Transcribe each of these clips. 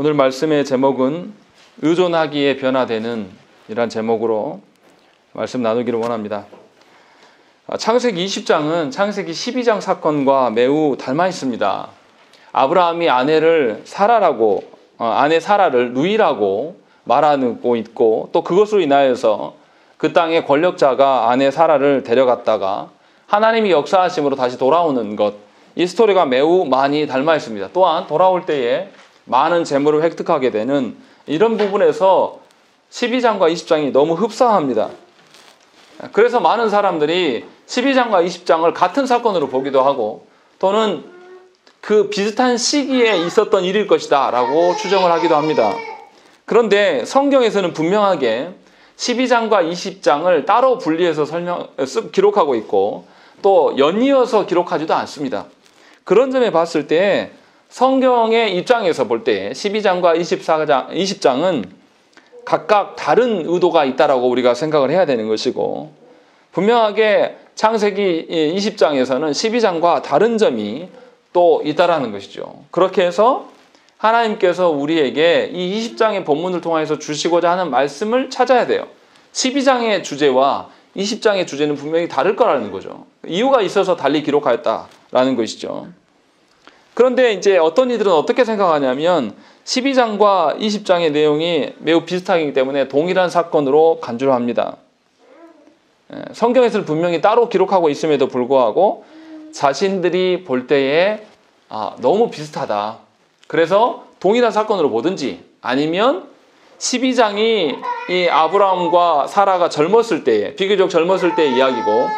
오늘 말씀의 제목은 의존하기에 변화되는 이란 제목으로 말씀 나누기를 원합니다. 창세기 20장은 창세기 12장 사건과 매우 닮아 있습니다. 아브라함이 아내 사라를 누이라고 말하고 있고, 또 그것으로 인하여서 그 땅의 권력자가 아내 사라를 데려갔다가 하나님이 역사하심으로 다시 돌아오는 것, 이 스토리가 매우 많이 닮아 있습니다. 또한 돌아올 때에 많은 재물을 획득하게 되는 이런 부분에서 12장과 20장이 너무 흡사합니다. 그래서 많은 사람들이 12장과 20장을 같은 사건으로 보기도 하고, 또는 그 비슷한 시기에 있었던 일일 것이다 라고 추정을 하기도 합니다. 그런데 성경에서는 분명하게 12장과 20장을 따로 분리해서 기록하고 있고, 또 연이어서 기록하지도 않습니다. 그런 점에 봤을 때 성경의 입장에서 볼 때 12장과 20장은 각각 다른 의도가 있다라고 우리가 생각을 해야 되는 것이고, 분명하게 창세기 20장에서는 12장과 다른 점이 또 있다라는 것이죠. 그렇게 해서 하나님께서 우리에게 이 20장의 본문을 통해서 주시고자 하는 말씀을 찾아야 돼요. 12장의 주제와 20장의 주제는 분명히 다를 거라는 거죠. 이유가 있어서 달리 기록하였다라는 것이죠. 그런데 이제 어떤 이들은 어떻게 생각하냐면 12장과 20장의 내용이 매우 비슷하기 때문에 동일한 사건으로 간주를 합니다. 성경에서는 분명히 따로 기록하고 있음에도 불구하고 자신들이 볼 때에 너무 비슷하다, 그래서 동일한 사건으로 보든지, 아니면 12장이 이 아브라함과 사라가 젊었을 때에, 비교적 젊었을 때의 이야기고,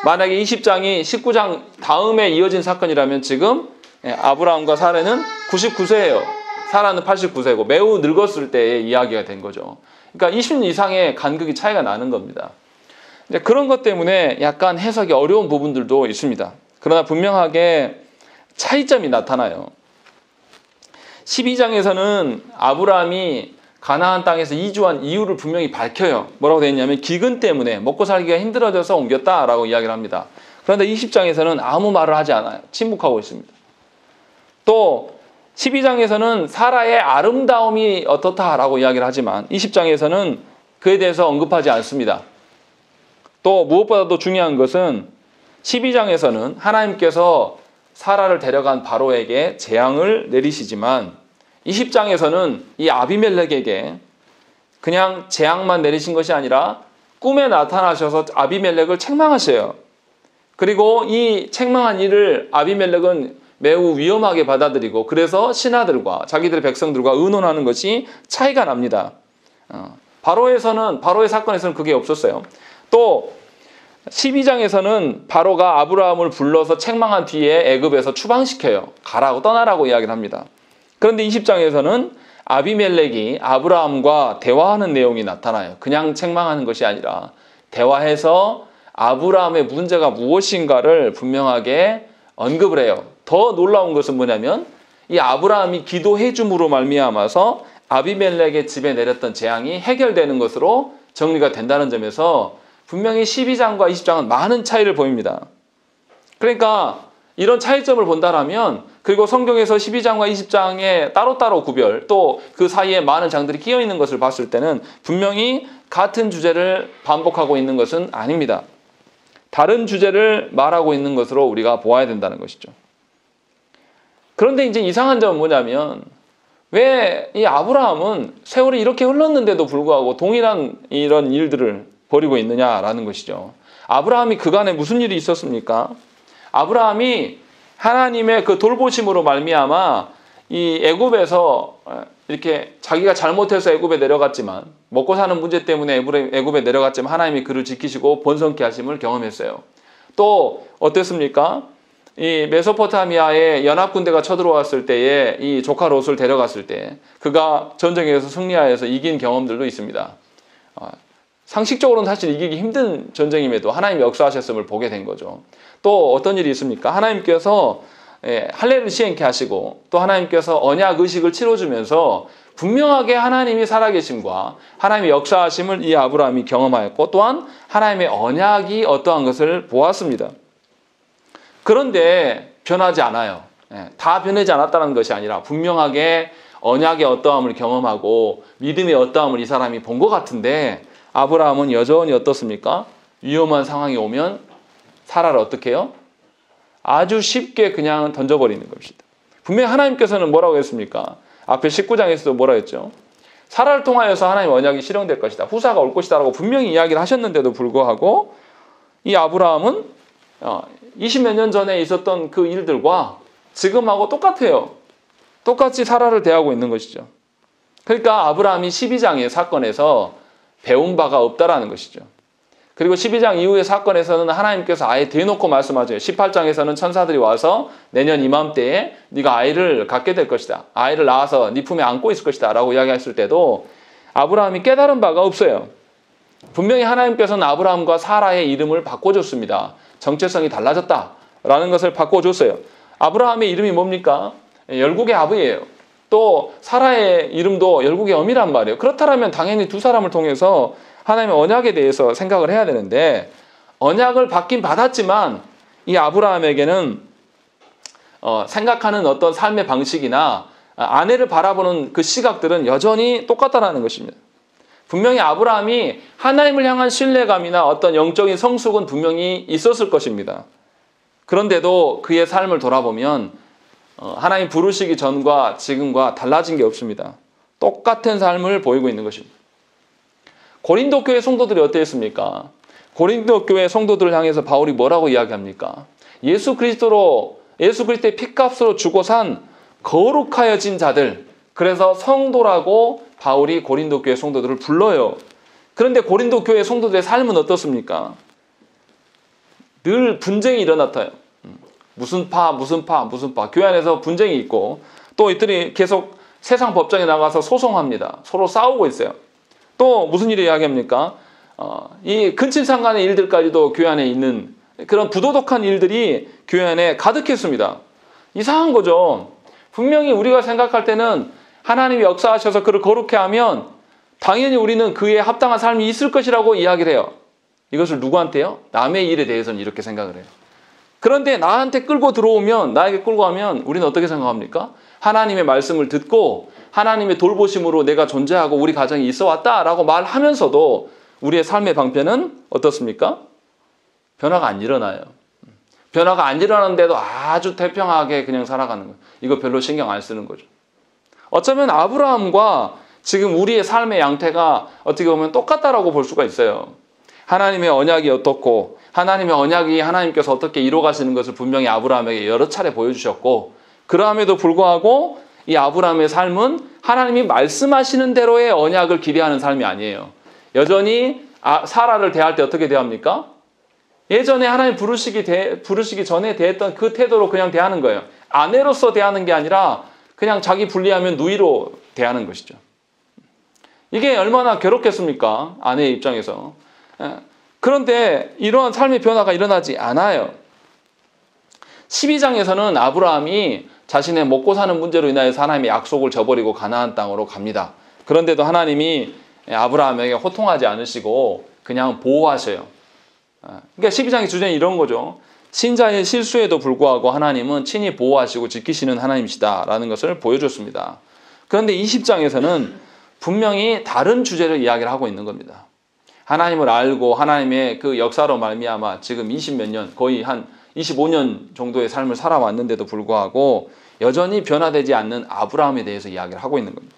만약에 20장이 19장 다음에 이어진 사건이라면 지금 아브라함과 사라는 99세예요. 사라는 89세고 매우 늙었을 때의 이야기가 된 거죠. 그러니까 20년 이상의 간극이 차이가 나는 겁니다. 그런 것 때문에 약간 해석이 어려운 부분들도 있습니다. 그러나 분명하게 차이점이 나타나요. 12장에서는 아브라함이 가나안 땅에서 이주한 이유를 분명히 밝혀요. 뭐라고 되어 있냐면 기근 때문에 먹고 살기가 힘들어져서 옮겼다라고 이야기를 합니다. 그런데 20장에서는 아무 말을 하지 않아요. 침묵하고 있습니다. 또 12장에서는 사라의 아름다움이 어떻다라고 이야기를 하지만 20장에서는 그에 대해서 언급하지 않습니다. 또 무엇보다도 중요한 것은 12장에서는 하나님께서 사라를 데려간 바로에게 재앙을 내리시지만 20장에서는 이 아비멜렉에게 그냥 재앙만 내리신 것이 아니라 꿈에 나타나셔서 아비멜렉을 책망하셔요. 그리고 이 책망한 일을 아비멜렉은 매우 위험하게 받아들이고, 그래서 신하들과 자기들의 백성들과 의논하는 것이 차이가 납니다. 바로의 사건에서는 그게 없었어요. 또 12장에서는 바로가 아브라함을 불러서 책망한 뒤에 애굽에서 추방시켜요. 가라고, 떠나라고 이야기를 합니다. 그런데 20장에서는 아비멜렉이 아브라함과 대화하는 내용이 나타나요. 그냥 책망하는 것이 아니라 대화해서 아브라함의 문제가 무엇인가를 분명하게 언급을 해요. 더 놀라운 것은 뭐냐면 이 아브라함이 기도해 줌으로 말미암아서 아비멜렉의 집에 내렸던 재앙이 해결되는 것으로 정리가 된다는 점에서 분명히 12장과 20장은 많은 차이를 보입니다. 그러니까 이런 차이점을 본다라면, 그리고 성경에서 12장과 20장의 따로따로 구별, 또 그 사이에 많은 장들이 끼어 있는 것을 봤을 때는 분명히 같은 주제를 반복하고 있는 것은 아닙니다. 다른 주제를 말하고 있는 것으로 우리가 보아야 된다는 것이죠. 그런데 이제 이상한 점은 뭐냐면, 왜 이 아브라함은 세월이 이렇게 흘렀는데도 불구하고 동일한 이런 일들을 벌이고 있느냐라는 것이죠. 아브라함이 그간에 무슨 일이 있었습니까? 아브라함이 하나님의 그 돌보심으로 말미암아 이 애굽에서 이렇게 자기가 잘못해서 애굽에 내려갔지만, 먹고 사는 문제 때문에 애굽에 내려갔지만 하나님이 그를 지키시고 번성케 하심을 경험했어요. 또 어땠습니까? 이 메소포타미아의 연합군대가 쳐들어왔을 때에 이 조카 롯을 데려갔을 때 그가 전쟁에서 승리하여서 이긴 경험들도 있습니다. 상식적으로는 사실 이기기 힘든 전쟁임에도 하나님이 역사하셨음을 보게 된 거죠. 또 어떤 일이 있습니까? 하나님께서 할례를 시행케 하시고, 또 하나님께서 언약 의식을 치러주면서 분명하게 하나님이 살아계심과 하나님의 역사하심을 이 아브라함이 경험하였고, 또한 하나님의 언약이 어떠한 것을 보았습니다. 그런데 변하지 않아요. 다 변하지 않았다는 것이 아니라 분명하게 언약의 어떠함을 경험하고 믿음의 어떠함을 이 사람이 본 것 같은데 아브라함은 여전히 어떻습니까? 위험한 상황이 오면 사라를 어떻게 해요? 아주 쉽게 그냥 던져버리는 겁니다. 분명히 하나님께서는 뭐라고 했습니까? 앞에 19장에서도 뭐라고 했죠? 사라를 통하여서 하나님 언약이 실현될 것이다. 후사가 올 것이다 라고 분명히 이야기를 하셨는데도 불구하고 이 아브라함은 20몇 년 전에 있었던 그 일들과 지금하고 똑같아요. 똑같이 사라를 대하고 있는 것이죠. 그러니까 아브라함이 12장의 사건에서 배운 바가 없다라는 것이죠. 그리고 12장 이후의 사건에서는 하나님께서 아예 대놓고 말씀하세요. 18장에서는 천사들이 와서 내년 이맘때에 네가 아이를 갖게 될 것이다. 아이를 낳아서 네 품에 안고 있을 것이다 라고 이야기했을 때도 아브라함이 깨달은 바가 없어요. 분명히 하나님께서는 아브라함과 사라의 이름을 바꿔줬습니다. 정체성이 달라졌다라는 것을 바꿔줬어요. 아브라함의 이름이 뭡니까? 열국의 아버지예요. 또 사라의 이름도 열국의 어미란 말이에요. 그렇다면 당연히 두 사람을 통해서 하나님의 언약에 대해서 생각을 해야 되는데 언약을 받긴 받았지만 이 아브라함에게는 생각하는 어떤 삶의 방식이나 아내를 바라보는 그 시각들은 여전히 똑같다는 것입니다. 분명히 아브라함이 하나님을 향한 신뢰감이나 어떤 영적인 성숙은 분명히 있었을 것입니다. 그런데도 그의 삶을 돌아보면 하나님 부르시기 전과 지금과 달라진 게 없습니다. 똑같은 삶을 보이고 있는 것입니다. 고린도 교회 성도들이 어땠습니까? 고린도 교회 성도들을 향해서 바울이 뭐라고 이야기합니까? 예수 그리스도의 피값으로 주고 산 거룩하여진 자들, 그래서 성도라고 바울이 고린도 교회 성도들을 불러요. 그런데 고린도 교회 성도들의 삶은 어떻습니까? 늘 분쟁이 일어나요. 무슨 파. 교회 안에서 분쟁이 있고 또 이들이 계속 세상 법정에 나가서 소송합니다. 서로 싸우고 있어요. 또 무슨 일을 이야기합니까? 이 근친상간의 일들까지도 교회 안에 있는 그런 부도덕한 일들이 교회 안에 가득했습니다. 이상한 거죠. 분명히 우리가 생각할 때는 하나님이 역사하셔서 그를 거룩해 하면 당연히 우리는 그에 합당한 삶이 있을 것이라고 이야기를 해요. 이것을 누구한테요? 남의 일에 대해서는 이렇게 생각을 해요. 그런데 나한테 끌고 들어오면, 나에게 끌고 가면 우리는 어떻게 생각합니까? 하나님의 말씀을 듣고 하나님의 돌보심으로 내가 존재하고 우리 가정이 있어 왔다라고 말하면서도 우리의 삶의 방편은 어떻습니까? 변화가 안 일어나요. 변화가 안 일어나는데도 아주 태평하게 그냥 살아가는 거예요. 이거 별로 신경 안 쓰는 거죠. 어쩌면 아브라함과 지금 우리의 삶의 양태가 어떻게 보면 똑같다라고 볼 수가 있어요. 하나님의 언약이 어떻고 하나님의 언약이 하나님께서 어떻게 이루어가시는 것을 분명히 아브라함에게 여러 차례 보여주셨고 그러함에도 불구하고 이 아브라함의 삶은 하나님이 말씀하시는 대로의 언약을 기대하는 삶이 아니에요. 여전히 사라를 대할 때 어떻게 대합니까? 예전에 하나님 부르시기 전에 대했던 그 태도로 그냥 대하는 거예요. 아내로서 대하는 게 아니라 그냥 자기 분리하면 누이로 대하는 것이죠. 이게 얼마나 괴롭겠습니까? 아내의 입장에서. 그런데 이러한 삶의 변화가 일어나지 않아요. 12장에서는 아브라함이 자신의 먹고 사는 문제로 인하여서 하나님의 약속을 저버리고 가나안 땅으로 갑니다. 그런데도 하나님이 아브라함에게 호통하지 않으시고 그냥 보호하셔요. 그러니까 12장의 주제는 이런 거죠. 신자의 실수에도 불구하고 하나님은 친히 보호하시고 지키시는 하나님이시다라는 것을 보여줬습니다. 그런데 20장에서는 분명히 다른 주제를 이야기를 하고 있는 겁니다. 하나님을 알고 하나님의 그 역사로 말미암아 지금 20몇 년, 거의 한 25년 정도의 삶을 살아왔는데도 불구하고 여전히 변화되지 않는 아브라함에 대해서 이야기를 하고 있는 겁니다.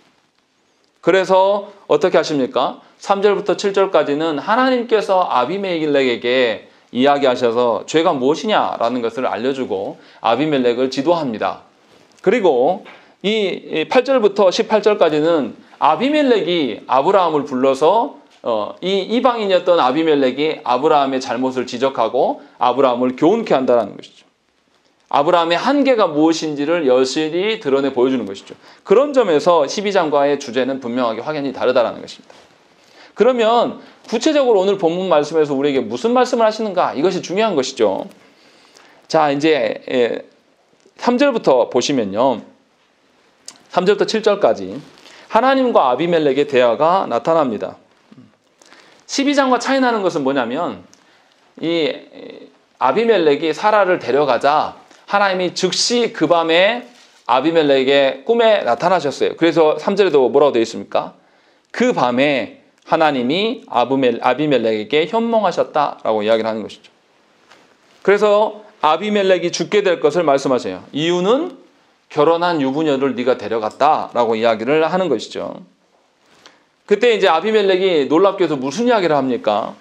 그래서 어떻게 하십니까? 3절부터 7절까지는 하나님께서 아비멜렉에게 이야기하셔서 죄가 무엇이냐라는 것을 알려주고 아비멜렉을 지도합니다. 그리고 이 8절부터 18절까지는 아비멜렉이 아브라함을 불러서 이 이방인이었던 아비멜렉이 아브라함의 잘못을 지적하고 아브라함을 교훈케 한다는 것이죠. 아브라함의 한계가 무엇인지를 여실히 드러내 보여주는 것이죠. 그런 점에서 12장과의 주제는 분명하게 확연히 다르다는 것입니다. 그러면 구체적으로 오늘 본문 말씀에서 우리에게 무슨 말씀을 하시는가? 이것이 중요한 것이죠. 자, 이제 3절부터 보시면요. 3절부터 7절까지 하나님과 아비멜렉의 대화가 나타납니다. 12장과 차이 나는 것은 뭐냐면 이 아비멜렉이 사라를 데려가자 하나님이 즉시 그 밤에 아비멜렉에게 꿈에 나타나셨어요. 그래서 3절에도 뭐라고 되어 있습니까? 그 밤에 하나님이 아비멜렉에게 현몽하셨다라고 이야기를 하는 것이죠. 그래서 아비멜렉이 죽게 될 것을 말씀하세요. 이유는 결혼한 유부녀를 네가 데려갔다라고 이야기를 하는 것이죠. 그때 이제 아비멜렉이 놀랍게도 무슨 이야기를 합니까?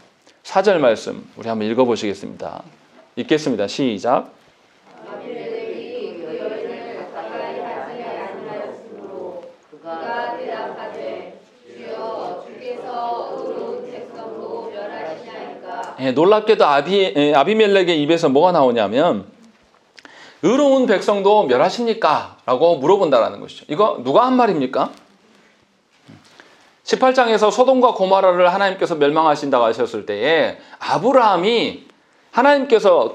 4절 말씀 우리 한번 읽어보시겠습니다. 읽겠습니다. 시작. 아비멜렉이 그 여인을 가까이 하지 아니하였으므로 그가 대답하되 주여 주께서 의로운 백성도 멸하시나이까. 놀랍게도 아비멜렉의 입에서 뭐가 나오냐면 의로운 백성도 멸하십니까? 라고 물어본다라는 것이죠. 이거 누가 한 말입니까? 18장에서 소돔과 고모라를 하나님께서 멸망하신다고 하셨을 때에 아브라함이 하나님께서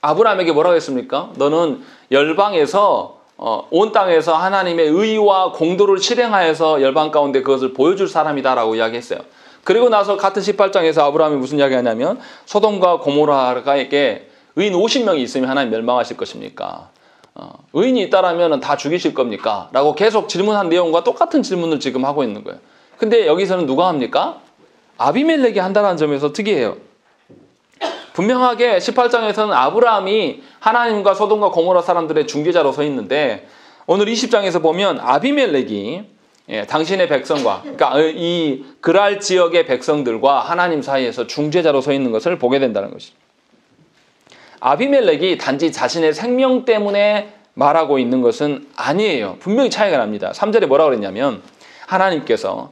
아브라함에게 뭐라고 했습니까? 너는 열방에서 온 땅에서 하나님의 의와 공도를 실행하여서 열방 가운데 그것을 보여줄 사람이다라고 이야기했어요. 그리고 나서 같은 18장에서 아브라함이 무슨 이야기하냐면 소돔과 고모라에게 의인 50명이 있으면 하나님 멸망하실 것입니까? 의인이 있다라면 다 죽이실 겁니까? 라고 계속 질문한 내용과 똑같은 질문을 지금 하고 있는 거예요. 근데 여기서는 누가 합니까? 아비멜렉이 한다는 점에서 특이해요. 분명하게 18장에서는 아브라함이 하나님과 소돔과 고모라 사람들의 중재자로 서 있는데 오늘 20장에서 보면 아비멜렉이 당신의 백성과 그러니까 이 그랄 지역의 백성들과 하나님 사이에서 중재자로 서 있는 것을 보게 된다는 것이죠. 아비멜렉이 단지 자신의 생명 때문에 말하고 있는 것은 아니에요. 분명히 차이가 납니다. 3절에 뭐라고 그랬냐면 하나님께서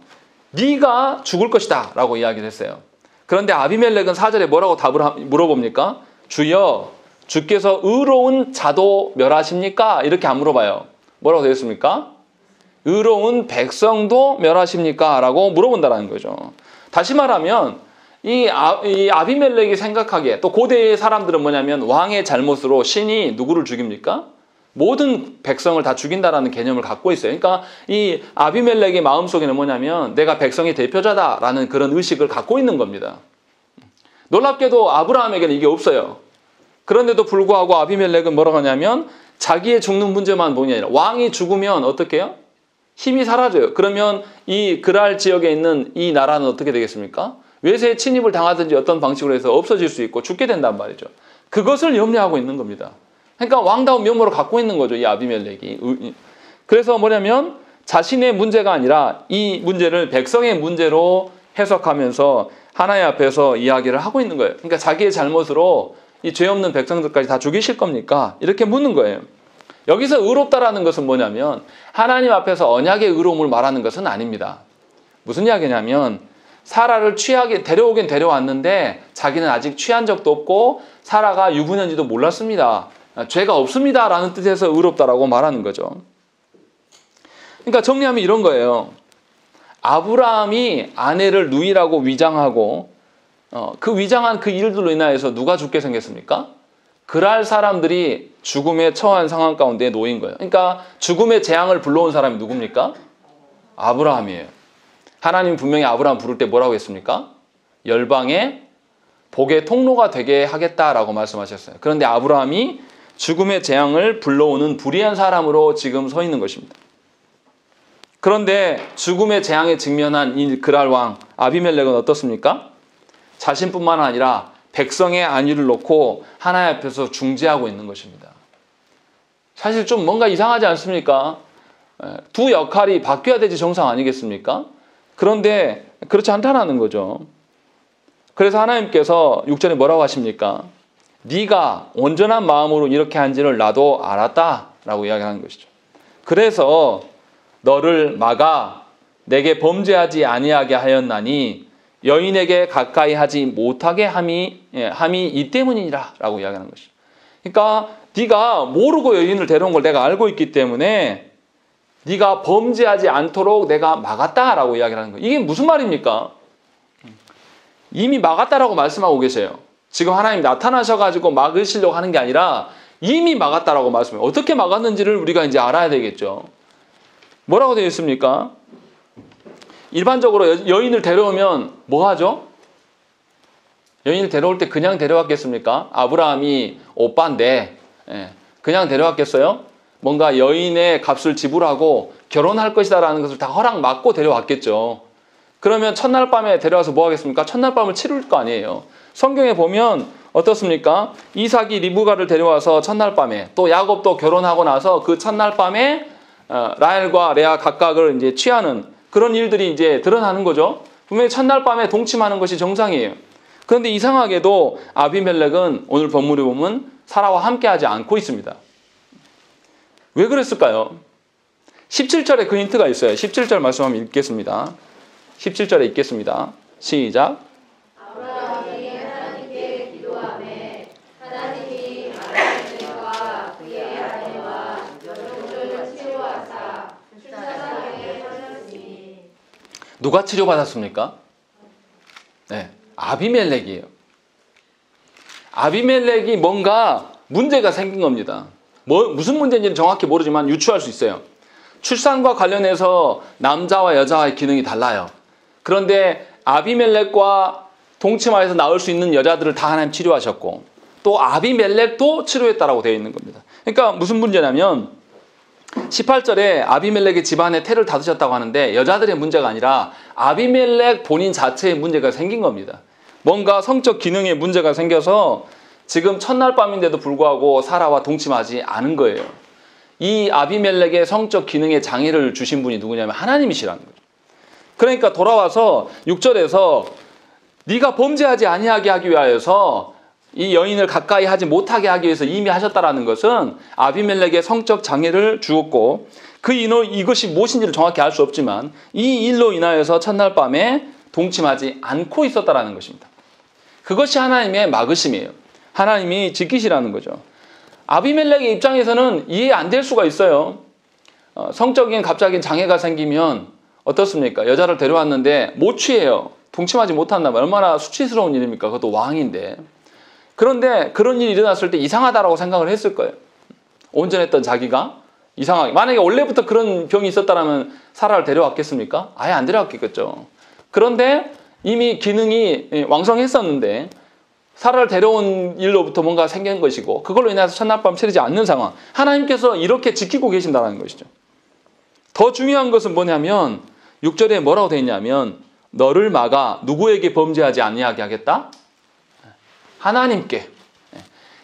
네가 죽을 것이다 라고 이야기를 했어요. 그런데 아비멜렉은 4절에 뭐라고 답을 물어봅니까? 주여 주께서 의로운 자도 멸하십니까? 이렇게 안 물어봐요. 뭐라고 되어 있습니까? 의로운 백성도 멸하십니까? 라고 물어본다는 거죠. 다시 말하면 이 아비멜렉이 생각하기에 또 고대의 사람들은 뭐냐면 왕의 잘못으로 신이 누구를 죽입니까? 모든 백성을 다 죽인다라는 개념을 갖고 있어요. 그러니까 이 아비멜렉의 마음속에는 뭐냐면 내가 백성의 대표자다라는 그런 의식을 갖고 있는 겁니다. 놀랍게도 아브라함에게는 이게 없어요. 그런데도 불구하고 아비멜렉은 뭐라고 하냐면 자기의 죽는 문제만 보니 아니라 왕이 죽으면 어떻게 해요? 힘이 사라져요. 그러면 이 그랄 지역에 있는 이 나라는 어떻게 되겠습니까? 외세에 침입을 당하든지 어떤 방식으로 해서 없어질 수 있고 죽게 된단 말이죠. 그것을 염려하고 있는 겁니다. 그러니까 왕다운 면모를 갖고 있는 거죠. 이 아비멜렉이. 그래서 뭐냐면 자신의 문제가 아니라 이 문제를 백성의 문제로 해석하면서 하나님 앞에서 이야기를 하고 있는 거예요. 그러니까 자기의 잘못으로 이 죄 없는 백성들까지 다 죽이실 겁니까? 이렇게 묻는 거예요. 여기서 의롭다라는 것은 뭐냐면 하나님 앞에서 언약의 의로움을 말하는 것은 아닙니다. 무슨 이야기냐면 사라를 데려오긴 데려왔는데 자기는 아직 취한 적도 없고 사라가 유부녀인지도 몰랐습니다. 죄가 없습니다 라는 뜻에서 의롭다라고 말하는 거죠. 그러니까 정리하면 이런 거예요. 아브라함이 아내를 누이라고 위장하고 그 위장한 그 일들로 인하여서 누가 죽게 생겼습니까? 그랄 사람들이 죽음에 처한 상황 가운데 놓인 거예요. 그러니까 죽음의 재앙을 불러온 사람이 누굽니까? 아브라함이에요. 하나님 분명히 아브라함 부를 때 뭐라고 했습니까? 열방의 복의 통로가 되게 하겠다라고 말씀하셨어요. 그런데 아브라함이 죽음의 재앙을 불러오는 불의한 사람으로 지금 서 있는 것입니다. 그런데 죽음의 재앙에 직면한 이 그랄 왕 아비멜렉은 어떻습니까? 자신뿐만 아니라 백성의 안위를 놓고 하나님 앞에서 중재하고 있는 것입니다. 사실 좀 뭔가 이상하지 않습니까? 두 역할이 바뀌어야 되지 정상 아니겠습니까? 그런데 그렇지 않다는 거죠. 그래서 하나님께서 6절에 뭐라고 하십니까? 네가 온전한 마음으로 이렇게 한지를 나도 알았다 라고 이야기하는 것이죠. 그래서 너를 막아 내게 범죄하지 아니하게 하였나니 여인에게 가까이 하지 못하게 함이 이 때문이니라 라고 이야기하는 것이죠. 그러니까 네가 모르고 여인을 데려온 걸 내가 알고 있기 때문에 네가 범죄하지 않도록 내가 막았다라고 이야기를 하는 거예요. 이게 무슨 말입니까? 이미 막았다라고 말씀하고 계세요. 지금 하나님 나타나셔가지고 막으시려고 하는 게 아니라 이미 막았다라고 말씀해요. 어떻게 막았는지를 우리가 이제 알아야 되겠죠. 뭐라고 되어 있습니까? 일반적으로 여인을 데려오면 뭐 하죠? 여인을 데려올 때 그냥 데려왔겠습니까? 아브라함이 오빠인데 그냥 데려왔겠어요? 뭔가 여인의 값을 지불하고 결혼할 것이다라는 것을 다 허락 받고 데려왔겠죠. 그러면 첫날 밤에 데려와서 뭐 하겠습니까? 첫날 밤을 치룰 거 아니에요. 성경에 보면 어떻습니까? 이삭이 리브가를 데려와서 첫날 밤에, 또 야곱도 결혼하고 나서 그 첫날 밤에 라헬과 레아 각각을 이제 취하는 그런 일들이 이제 드러나는 거죠. 분명히 첫날 밤에 동침하는 것이 정상이에요. 그런데 이상하게도 아비멜렉은 오늘 본문에 보면 사라와 함께하지 않고 있습니다. 왜 그랬을까요? 17절에 그 힌트가 있어요. 17절 말씀 한번 읽겠습니다. 17절에 읽겠습니다. 시작. 아브라함이 하나님께 기도하매 하나님이 아비멜렉과 그의 아내와 여종들을 치료하사 출산하게 하셨으니. 누가 치료받았습니까? 네, 아비멜렉이에요. 아비멜렉이 뭔가 문제가 생긴 겁니다. 무슨 문제인지는 정확히 모르지만 유추할 수 있어요. 출산과 관련해서 남자와 여자의 기능이 달라요. 그런데 아비멜렉과 동침하여서 나올 수 있는 여자들을 다 하나님 치료하셨고, 또 아비멜렉도 치료했다라고 되어 있는 겁니다. 그러니까 무슨 문제냐면 18절에 아비멜렉의 집안에 태를 닫으셨다고 하는데 여자들의 문제가 아니라 아비멜렉 본인 자체의 문제가 생긴 겁니다. 뭔가 성적 기능에 문제가 생겨서 지금 첫날 밤인데도 불구하고 사라와 동침하지 않은 거예요. 이 아비멜렉의 성적 기능에 장애를 주신 분이 누구냐면 하나님이시라는 거죠. 그러니까 돌아와서 6절에서 네가 범죄하지 아니하게 하기 위하여서 이 여인을 가까이 하지 못하게 하기 위해서 이미 하셨다라는 것은 아비멜렉의 성적 장애를 주었고, 이것이 무엇인지를 정확히 알 수 없지만 이 일로 인하여서 첫날 밤에 동침하지 않고 있었다라는 것입니다. 그것이 하나님의 막으심이에요. 하나님이 지키시라는 거죠. 아비멜렉의 입장에서는 이해 안 될 수가 있어요. 성적인 갑자기 장애가 생기면 어떻습니까? 여자를 데려왔는데 못 취해요. 동침하지 못한다면 얼마나 수치스러운 일입니까? 그것도 왕인데. 그런데 그런 일이 일어났을 때 이상하다라고 생각을 했을 거예요. 온전했던 자기가 이상하게. 만약에 원래부터 그런 병이 있었다면 사라를 데려왔겠습니까? 아예 안 데려왔겠죠. 그런데 이미 기능이 왕성했었는데 사라를 데려온 일로부터 뭔가 생긴 것이고, 그걸로 인해서 첫날 밤 치르지 않는 상황. 하나님께서 이렇게 지키고 계신다는 것이죠. 더 중요한 것은 뭐냐면 6절에 뭐라고 되어 있냐면 너를 막아 누구에게 범죄하지 아니하게 하겠다? 하나님께.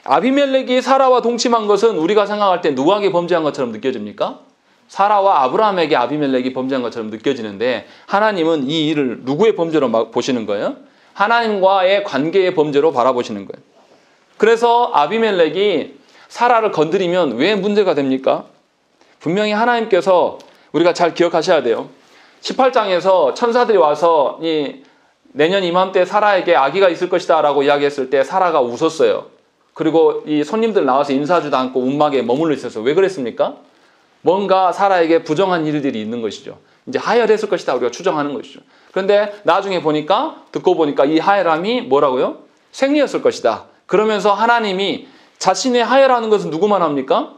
아비멜렉이 사라와 동침한 것은 우리가 생각할 때 누구에게 범죄한 것처럼 느껴집니까? 사라와 아브라함에게 아비멜렉이 범죄한 것처럼 느껴지는데 하나님은 이 일을 누구의 범죄로 보시는 거예요? 하나님과의 관계의 범죄로 바라보시는 거예요. 그래서 아비멜렉이 사라를 건드리면 왜 문제가 됩니까? 분명히 하나님께서 우리가 잘 기억하셔야 돼요. 18장에서 천사들이 와서 내년 이맘때 사라에게 아기가 있을 것이다 라고 이야기했을 때 사라가 웃었어요. 그리고 이 손님들 나와서 인사하지도 않고 움막에 머물러 있었어요. 왜 그랬습니까? 뭔가 사라에게 부정한 일들이 있는 것이죠. 이제 하혈했을 것이다 우리가 추정하는 것이죠. 그런데 나중에 듣고 보니까 이 하혈함이 뭐라고요? 생리였을 것이다. 그러면서 하나님이 자신의 하혈하는 것은 누구만 합니까?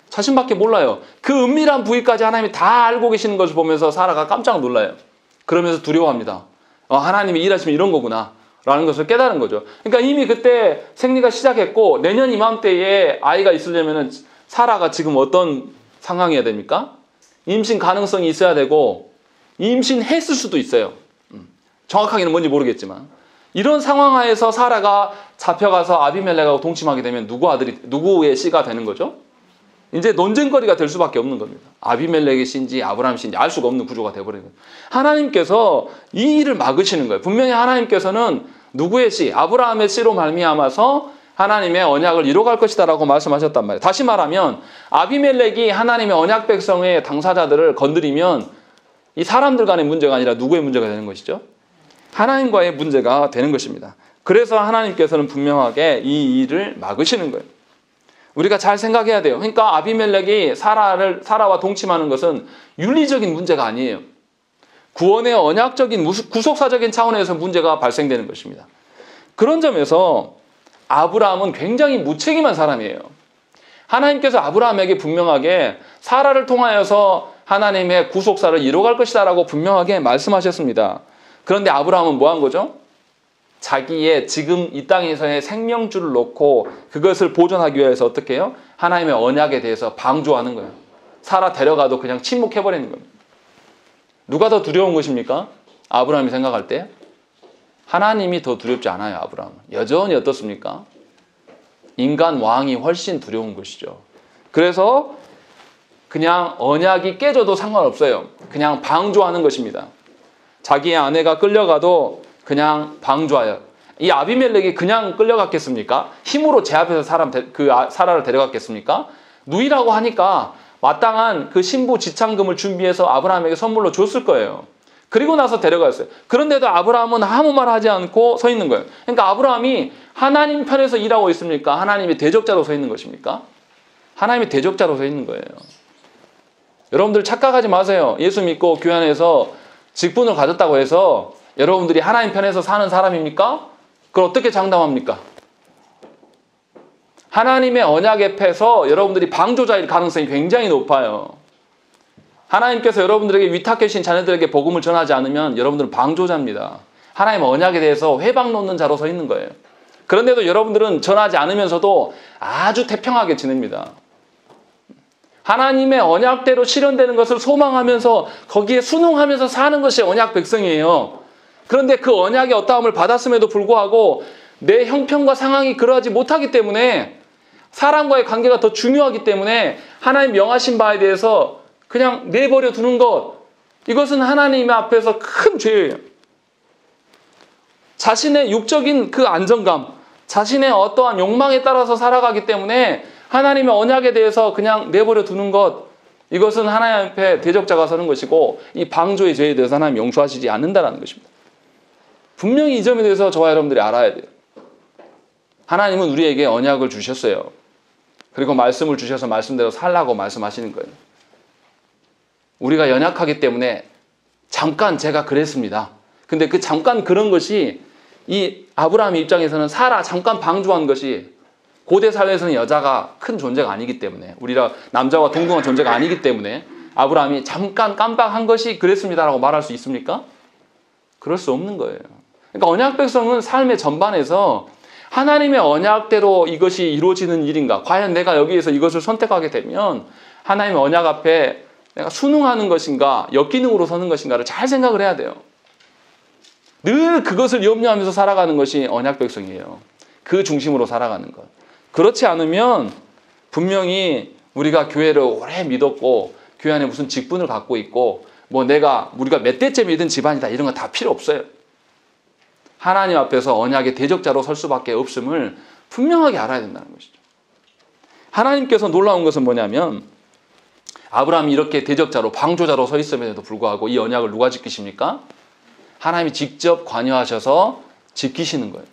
자신밖에 몰라요. 그 은밀한 부위까지 하나님이 다 알고 계시는 것을 보면서 사라가 깜짝 놀라요. 그러면서 두려워합니다. 하나님이 일하시면 이런 거구나 라는 것을 깨달은 거죠. 그러니까 이미 그때 생리가 시작했고 내년 이맘때에 아이가 있으려면 사라가 지금 어떤 상황이어야 됩니까? 임신 가능성이 있어야 되고 임신했을 수도 있어요. 정확하게는 뭔지 모르겠지만 이런 상황 하에서 사라가 잡혀가서 아비멜렉하고 동침하게 되면 누구의 씨가 되는 거죠? 이제 논쟁거리가 될 수밖에 없는 겁니다. 아비멜렉의 씨인지 아브라함의 씨인지 알 수가 없는 구조가 되어버리는 거예요. 하나님께서 이 일을 막으시는 거예요. 분명히 하나님께서는 누구의 씨, 아브라함의 씨로 말미암아서 하나님의 언약을 이뤄갈 것이다 라고 말씀하셨단 말이에요. 다시 말하면 아비멜렉이 하나님의 언약 백성의 당사자들을 건드리면 이 사람들 간의 문제가 아니라 누구의 문제가 되는 것이죠? 하나님과의 문제가 되는 것입니다. 그래서 하나님께서는 분명하게 이 일을 막으시는 거예요. 우리가 잘 생각해야 돼요. 그러니까 아비멜렉이 사라와 동침하는 것은 윤리적인 문제가 아니에요. 구원의 언약적인 구속사적인 차원에서 문제가 발생되는 것입니다. 그런 점에서 아브라함은 굉장히 무책임한 사람이에요. 하나님께서 아브라함에게 분명하게 사라를 통하여서 하나님의 구속사를 이뤄갈 것이다 라고 분명하게 말씀하셨습니다. 그런데 아브라함은 뭐 한 거죠? 자기의 지금 이 땅에서의 생명줄을 놓고 그것을 보존하기 위해서 어떻게 해요? 하나님의 언약에 대해서 방조하는 거예요. 사라 데려가도 그냥 침묵해버리는 겁니다. 누가 더 두려운 것입니까? 아브라함이 생각할 때 하나님이 더 두렵지 않아요. 아브라함은 여전히 어떻습니까? 인간 왕이 훨씬 두려운 것이죠. 그래서 그냥 언약이 깨져도 상관없어요. 그냥 방조하는 것입니다. 자기의 아내가 끌려가도 그냥 방조하여. 이 아비멜렉이 그냥 끌려갔겠습니까? 힘으로 제압해서 사라를 데려갔겠습니까? 누이라고 하니까 마땅한 그 신부 지창금을 준비해서 아브라함에게 선물로 줬을 거예요. 그리고 나서 데려갔어요. 그런데도 아브라함은 아무 말 하지 않고 서 있는 거예요. 그러니까 아브라함이 하나님 편에서 일하고 있습니까? 하나님의 대적자로 서 있는 것입니까? 하나님의 대적자로 서 있는 거예요. 여러분들 착각하지 마세요. 예수 믿고 교회 안에서 직분을 가졌다고 해서 여러분들이 하나님 편에서 사는 사람입니까? 그걸 어떻게 장담합니까? 하나님의 언약에 패서 여러분들이 방조자일 가능성이 굉장히 높아요. 하나님께서 여러분들에게 위탁해 주신 자녀들에게 복음을 전하지 않으면 여러분들은 방조자입니다. 하나님의 언약에 대해서 회방 놓는 자로 서 있는 거예요. 그런데도 여러분들은 전하지 않으면서도 아주 태평하게 지냅니다. 하나님의 언약대로 실현되는 것을 소망하면서 거기에 순응하면서 사는 것이 언약 백성이에요. 그런데 그 언약의 어떠함을 받았음에도 불구하고 내 형편과 상황이 그러하지 못하기 때문에 사람과의 관계가 더 중요하기 때문에 하나님 명하신 바에 대해서 그냥 내버려 두는 것, 이것은 하나님 앞에서 큰 죄예요. 자신의 육적인 그 안정감, 자신의 어떠한 욕망에 따라서 살아가기 때문에 하나님의 언약에 대해서 그냥 내버려 두는 것, 이것은 하나님 앞에 대적자가 서는 것이고 이 방조의 죄에 대해서 하나님 용서하시지 않는다는 것입니다. 분명히 이 점에 대해서 저와 여러분들이 알아야 돼요. 하나님은 우리에게 언약을 주셨어요. 그리고 말씀을 주셔서 말씀대로 살라고 말씀하시는 거예요. 우리가 연약하기 때문에 잠깐 제가 그랬습니다. 근데 그 잠깐 그런 것이 이 아브라함 입장에서는 사라 잠깐 방조한 것이 고대 사회에서는 여자가 큰 존재가 아니기 때문에 우리가 남자와 동등한 존재가 아니기 때문에 아브라함이 잠깐 깜빡한 것이 그랬습니다라고 말할 수 있습니까? 그럴 수 없는 거예요. 그러니까 언약 백성은 삶의 전반에서 하나님의 언약대로 이것이 이루어지는 일인가? 과연 내가 여기에서 이것을 선택하게 되면 하나님의 언약 앞에 내가 순응하는 것인가? 역기능으로 서는 것인가를 잘 생각을 해야 돼요. 늘 그것을 염려하면서 살아가는 것이 언약 백성이에요. 그 중심으로 살아가는 것. 그렇지 않으면 분명히 우리가 교회를 오래 믿었고 교회 안에 무슨 직분을 갖고 있고 우리가 몇 대째 믿은 집안이다 이런 거 다 필요 없어요. 하나님 앞에서 언약의 대적자로 설 수밖에 없음을 분명하게 알아야 된다는 것이죠. 하나님께서 놀라운 것은 뭐냐면 아브라함이 이렇게 대적자로 방조자로 서 있음에도 불구하고 이 언약을 누가 지키십니까? 하나님이 직접 관여하셔서 지키시는 거예요.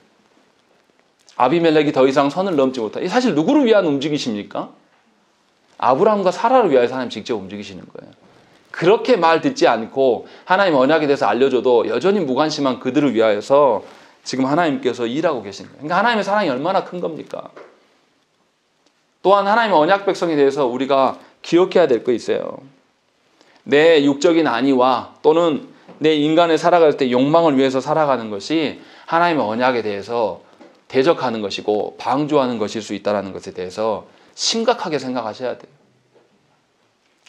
아비멜렉이 더 이상 선을 넘지 못하고 사실 누구를 위한 움직이십니까? 아브라함과 사라를 위하여서 하나님 직접 움직이시는 거예요. 그렇게 말 듣지 않고 하나님 언약에 대해서 알려줘도 여전히 무관심한 그들을 위하여서 지금 하나님께서 일하고 계신 거예요. 그러니까 하나님의 사랑이 얼마나 큰 겁니까? 또한 하나님의 언약 백성에 대해서 우리가 기억해야 될 거 있어요. 내 육적인 안위와 또는 내 인간을 살아갈 때 욕망을 위해서 살아가는 것이 하나님의 언약에 대해서 대적하는 것이고 방조하는 것일 수 있다는 것에 대해서 심각하게 생각하셔야 돼요.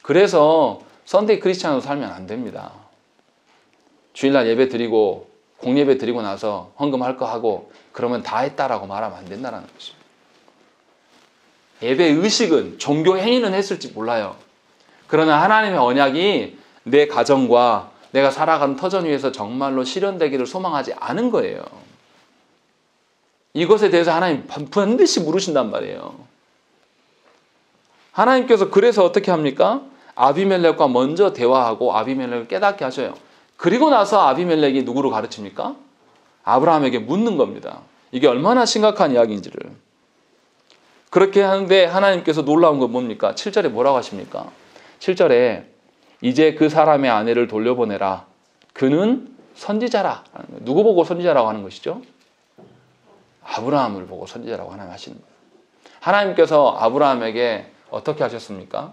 그래서 선데이 크리스찬으로 살면 안 됩니다. 주일날 예배 드리고 공예배 드리고 나서 헌금할 거 하고 그러면 다 했다라고 말하면 안 된다는 것입니다. 예배 의식은 종교 행위는 했을지 몰라요. 그러나 하나님의 언약이 내 가정과 내가 살아가는 터전 위에서 정말로 실현되기를 소망하지 않은 거예요. 이것에 대해서 하나님 반드시 물으신단 말이에요. 하나님께서 그래서 어떻게 합니까? 아비멜렉과 먼저 대화하고 아비멜렉을 깨닫게 하셔요. 그리고 나서 아비멜렉이 누구로 가르칩니까? 아브라함에게 묻는 겁니다. 이게 얼마나 심각한 이야기인지를. 그렇게 하는데 하나님께서 놀라운 건 뭡니까? 7절에 뭐라고 하십니까? 7절에 이제 그 사람의 아내를 돌려보내라. 그는 선지자라. 누구 보고 선지자라고 하는 것이죠? 아브라함을 보고 선지자라고 하나님 하시는 거예요. 하나님께서 아브라함에게 어떻게 하셨습니까?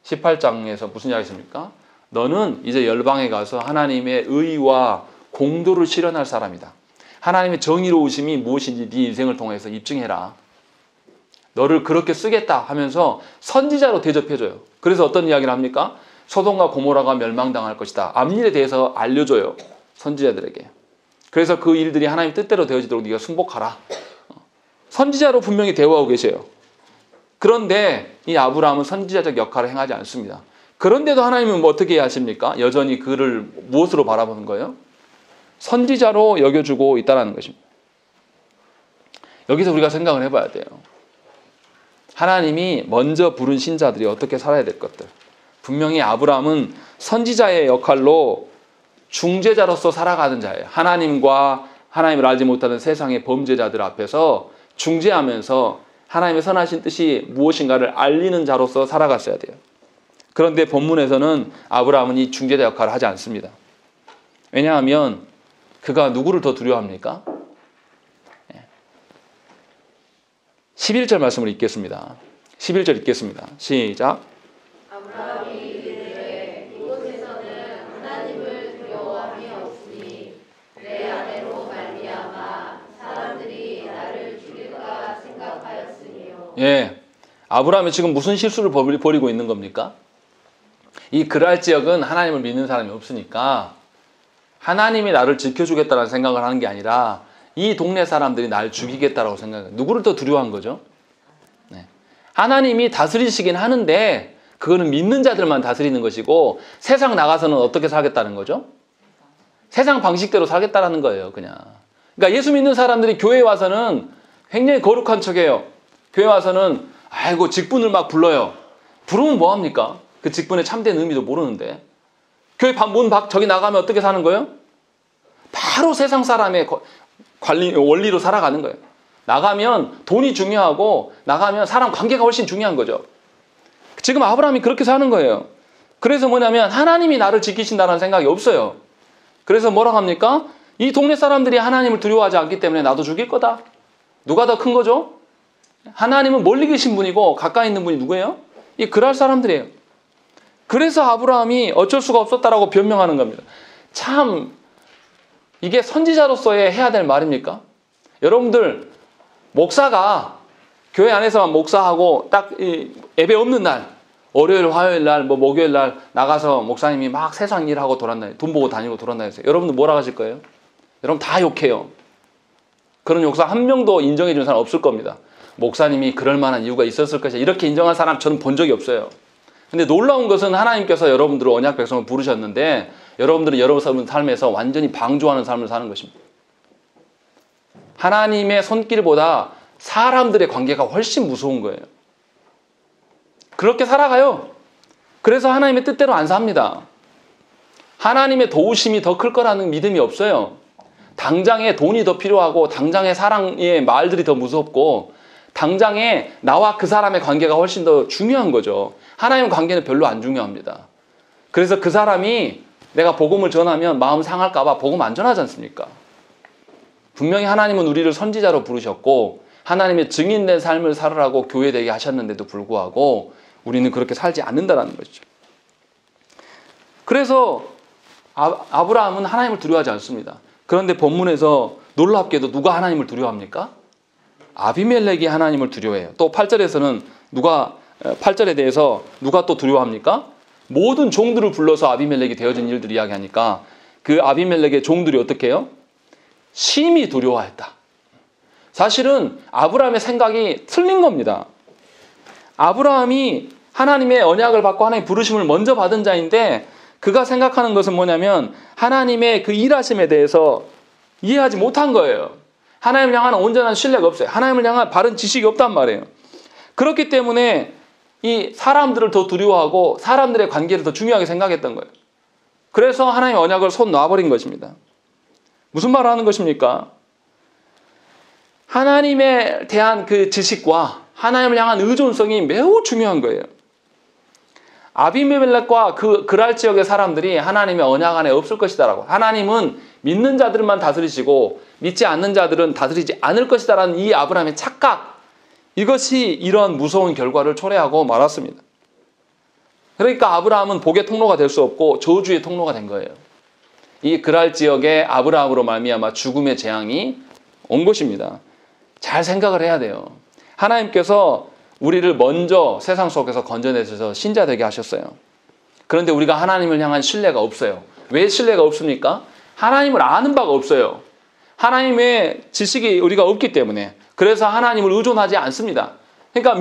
18장에서 무슨 이야기 했습니까? 너는 이제 열방에 가서 하나님의 의와 공도를 실현할 사람이다. 하나님의 정의로우심이 무엇인지 네 인생을 통해서 입증해라. 너를 그렇게 쓰겠다 하면서 선지자로 대접해줘요. 그래서 어떤 이야기를 합니까? 소돔과 고모라가 멸망당할 것이다. 앞일에 대해서 알려줘요. 선지자들에게. 그래서 그 일들이 하나님 뜻대로 되어지도록 네가 승복하라. 선지자로 분명히 대우하고 계세요. 그런데 이 아브라함은 선지자적 역할을 행하지 않습니다. 그런데도 하나님은 뭐 어떻게 하십니까? 여전히 그를 무엇으로 바라보는 거예요? 선지자로 여겨주고 있다는 것입니다. 여기서 우리가 생각을 해봐야 돼요. 하나님이 먼저 부른 신자들이 어떻게 살아야 될 것들. 분명히 아브라함은 선지자의 역할로 중재자로서 살아가는 자예요. 하나님과 하나님을 알지 못하는 세상의 범죄자들 앞에서 중재하면서 하나님의 선하신 뜻이 무엇인가를 알리는 자로서 살아갔어야 돼요. 그런데 본문에서는 아브라함은 이 중재자 역할을 하지 않습니다. 왜냐하면 그가 누구를 더 두려워합니까? 11절 말씀을 읽겠습니다. 11절 읽겠습니다. 시작. 아브라함이 이르되 이곳에서는 하나님을 두려워함이 없으니 내 아내로 말미암아 사람들이 나를 죽일까 생각하였으니요. 예, 아브라함이 지금 무슨 실수를 벌이고 있는 겁니까? 이 그랄 지역은 하나님을 믿는 사람이 없으니까 하나님이 나를 지켜주겠다는 생각을 하는 게 아니라 이 동네 사람들이 날 죽이겠다라고 생각해요. 누구를 더 두려워한 거죠? 네. 하나님이 다스리시긴 하는데 그거는 믿는 자들만 다스리는 것이고 세상 나가서는 어떻게 살겠다는 거죠? 세상 방식대로 살겠다라는 거예요. 그냥. 그러니까 예수 믿는 사람들이 교회에 와서는 굉장히 거룩한 척해요. 교회 와서는 아이고 직분을 막 불러요. 부르면 뭐합니까? 그 직분의 참된 의미도 모르는데. 교회 문 밖 저기 나가면 어떻게 사는 거예요? 바로 세상 사람의 원리로 살아가는 거예요. 나가면 돈이 중요하고 나가면 사람 관계가 훨씬 중요한 거죠. 지금 아브라함이 그렇게 사는 거예요. 그래서 뭐냐면 하나님이 나를 지키신다는 생각이 없어요. 그래서 뭐라고 합니까? 이 동네 사람들이 하나님을 두려워하지 않기 때문에 나도 죽일 거다. 누가 더 큰 거죠? 하나님은 멀리 계신 분이고 가까이 있는 분이 누구예요? 이 그랄 사람들이에요. 그래서 아브라함이 어쩔 수가 없었다라고 변명하는 겁니다. 참 이게 선지자로서의 해야 될 말입니까? 여러분들 목사가 교회 안에서만 목사하고 딱 예배 없는 날 월요일, 화요일 날, 목요일 날 나가서 목사님이 막 세상 일하고 돌아다녀요. 돈 보고 다니고 돌아다니세요. 여러분들 뭐라 하실 거예요? 여러분 다 욕해요. 그런 목사 한 명도 인정해 주는 사람 없을 겁니다. 목사님이 그럴 만한 이유가 있었을 것이다. 이렇게 인정한 사람 저는 본 적이 없어요. 근데 놀라운 것은 하나님께서 여러분들을 언약 백성을 부르셨는데 여러분들은 여러분 삶에서 완전히 방조하는 삶을 사는 것입니다. 하나님의 손길보다 사람들의 관계가 훨씬 무서운 거예요. 그렇게 살아가요. 그래서 하나님의 뜻대로 안 삽니다. 하나님의 도우심이 더 클 거라는 믿음이 없어요. 당장에 돈이 더 필요하고 당장에 사랑의 말들이 더 무섭고 당장에 나와 그 사람의 관계가 훨씬 더 중요한 거죠. 하나님 관계는 별로 안 중요합니다. 그래서 그 사람이 내가 복음을 전하면 마음 상할까 봐 복음 안 전하지 않습니까? 분명히 하나님은 우리를 선지자로 부르셨고 하나님의 증인된 삶을 살으라고 교회되게 하셨는데도 불구하고 우리는 그렇게 살지 않는다는 것이죠. 그래서 아브라함은 하나님을 두려워하지 않습니다. 그런데 본문에서 놀랍게도 누가 하나님을 두려워합니까? 아비멜렉이 하나님을 두려워해요. 또 8절에서는 8절에 대해서 누가 또 두려워합니까? 모든 종들을 불러서 아비멜렉이 되어진 일들 이야기하니까 그 아비멜렉의 종들이 어떻게 해요? 심히 두려워했다. 사실은 아브라함의 생각이 틀린 겁니다. 아브라함이 하나님의 언약을 받고 하나님의 부르심을 먼저 받은 자인데 그가 생각하는 것은 뭐냐면 하나님의 그 일하심에 대해서 이해하지 못한 거예요. 하나님을 향한 온전한 신뢰가 없어요. 하나님을 향한 바른 지식이 없단 말이에요. 그렇기 때문에 이 사람들을 더 두려워하고 사람들의 관계를 더 중요하게 생각했던 거예요. 그래서 하나님의 언약을 손 놔버린 것입니다. 무슨 말을 하는 것입니까? 하나님에 대한 그 지식과 하나님을 향한 의존성이 매우 중요한 거예요. 아비멜렉과 그 그랄 지역의 사람들이 하나님의 언약 안에 없을 것이다라고. 하나님은 믿는 자들만 다스리시고 믿지 않는 자들은 다스리지 않을 것이다라는 이 아브라함의 착각. 이것이 이러한 무서운 결과를 초래하고 말았습니다. 그러니까 아브라함은 복의 통로가 될 수 없고 저주의 통로가 된 거예요. 이 그랄 지역에 아브라함으로 말미암아 죽음의 재앙이 온 것입니다. 잘 생각을 해야 돼요. 하나님께서 우리를 먼저 세상 속에서 건져내셔서 신자 되게 하셨어요. 그런데 우리가 하나님을 향한 신뢰가 없어요. 왜 신뢰가 없습니까? 하나님을 아는 바가 없어요. 하나님의 지식이 우리가 없기 때문에. 그래서 하나님을 의존하지 않습니다. 그러니까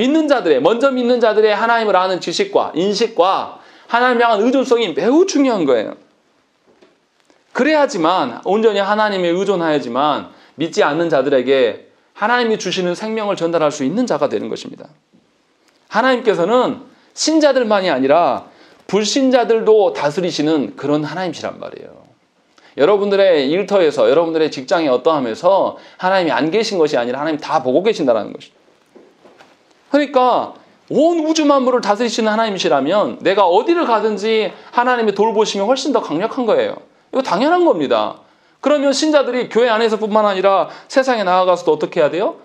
먼저 믿는 자들의 하나님을 아는 지식과 인식과 하나님 향한 의존성이 매우 중요한 거예요. 그래야지만 온전히 하나님에 의존하야지만 믿지 않는 자들에게 하나님이 주시는 생명을 전달할 수 있는 자가 되는 것입니다. 하나님께서는 신자들만이 아니라 불신자들도 다스리시는 그런 하나님이란 말이에요. 여러분들의 일터에서 여러분들의 직장에 어떠함에서 하나님이 안 계신 것이 아니라 하나님 다 보고 계신다는 것입니다. 그러니까 온 우주 만물을 다스리시는 하나님이시라면 내가 어디를 가든지 하나님의 돌보심이 훨씬 더 강력한 거예요. 이거 당연한 겁니다. 그러면 신자들이 교회 안에서뿐만 아니라 세상에 나아가서도 어떻게 해야 돼요?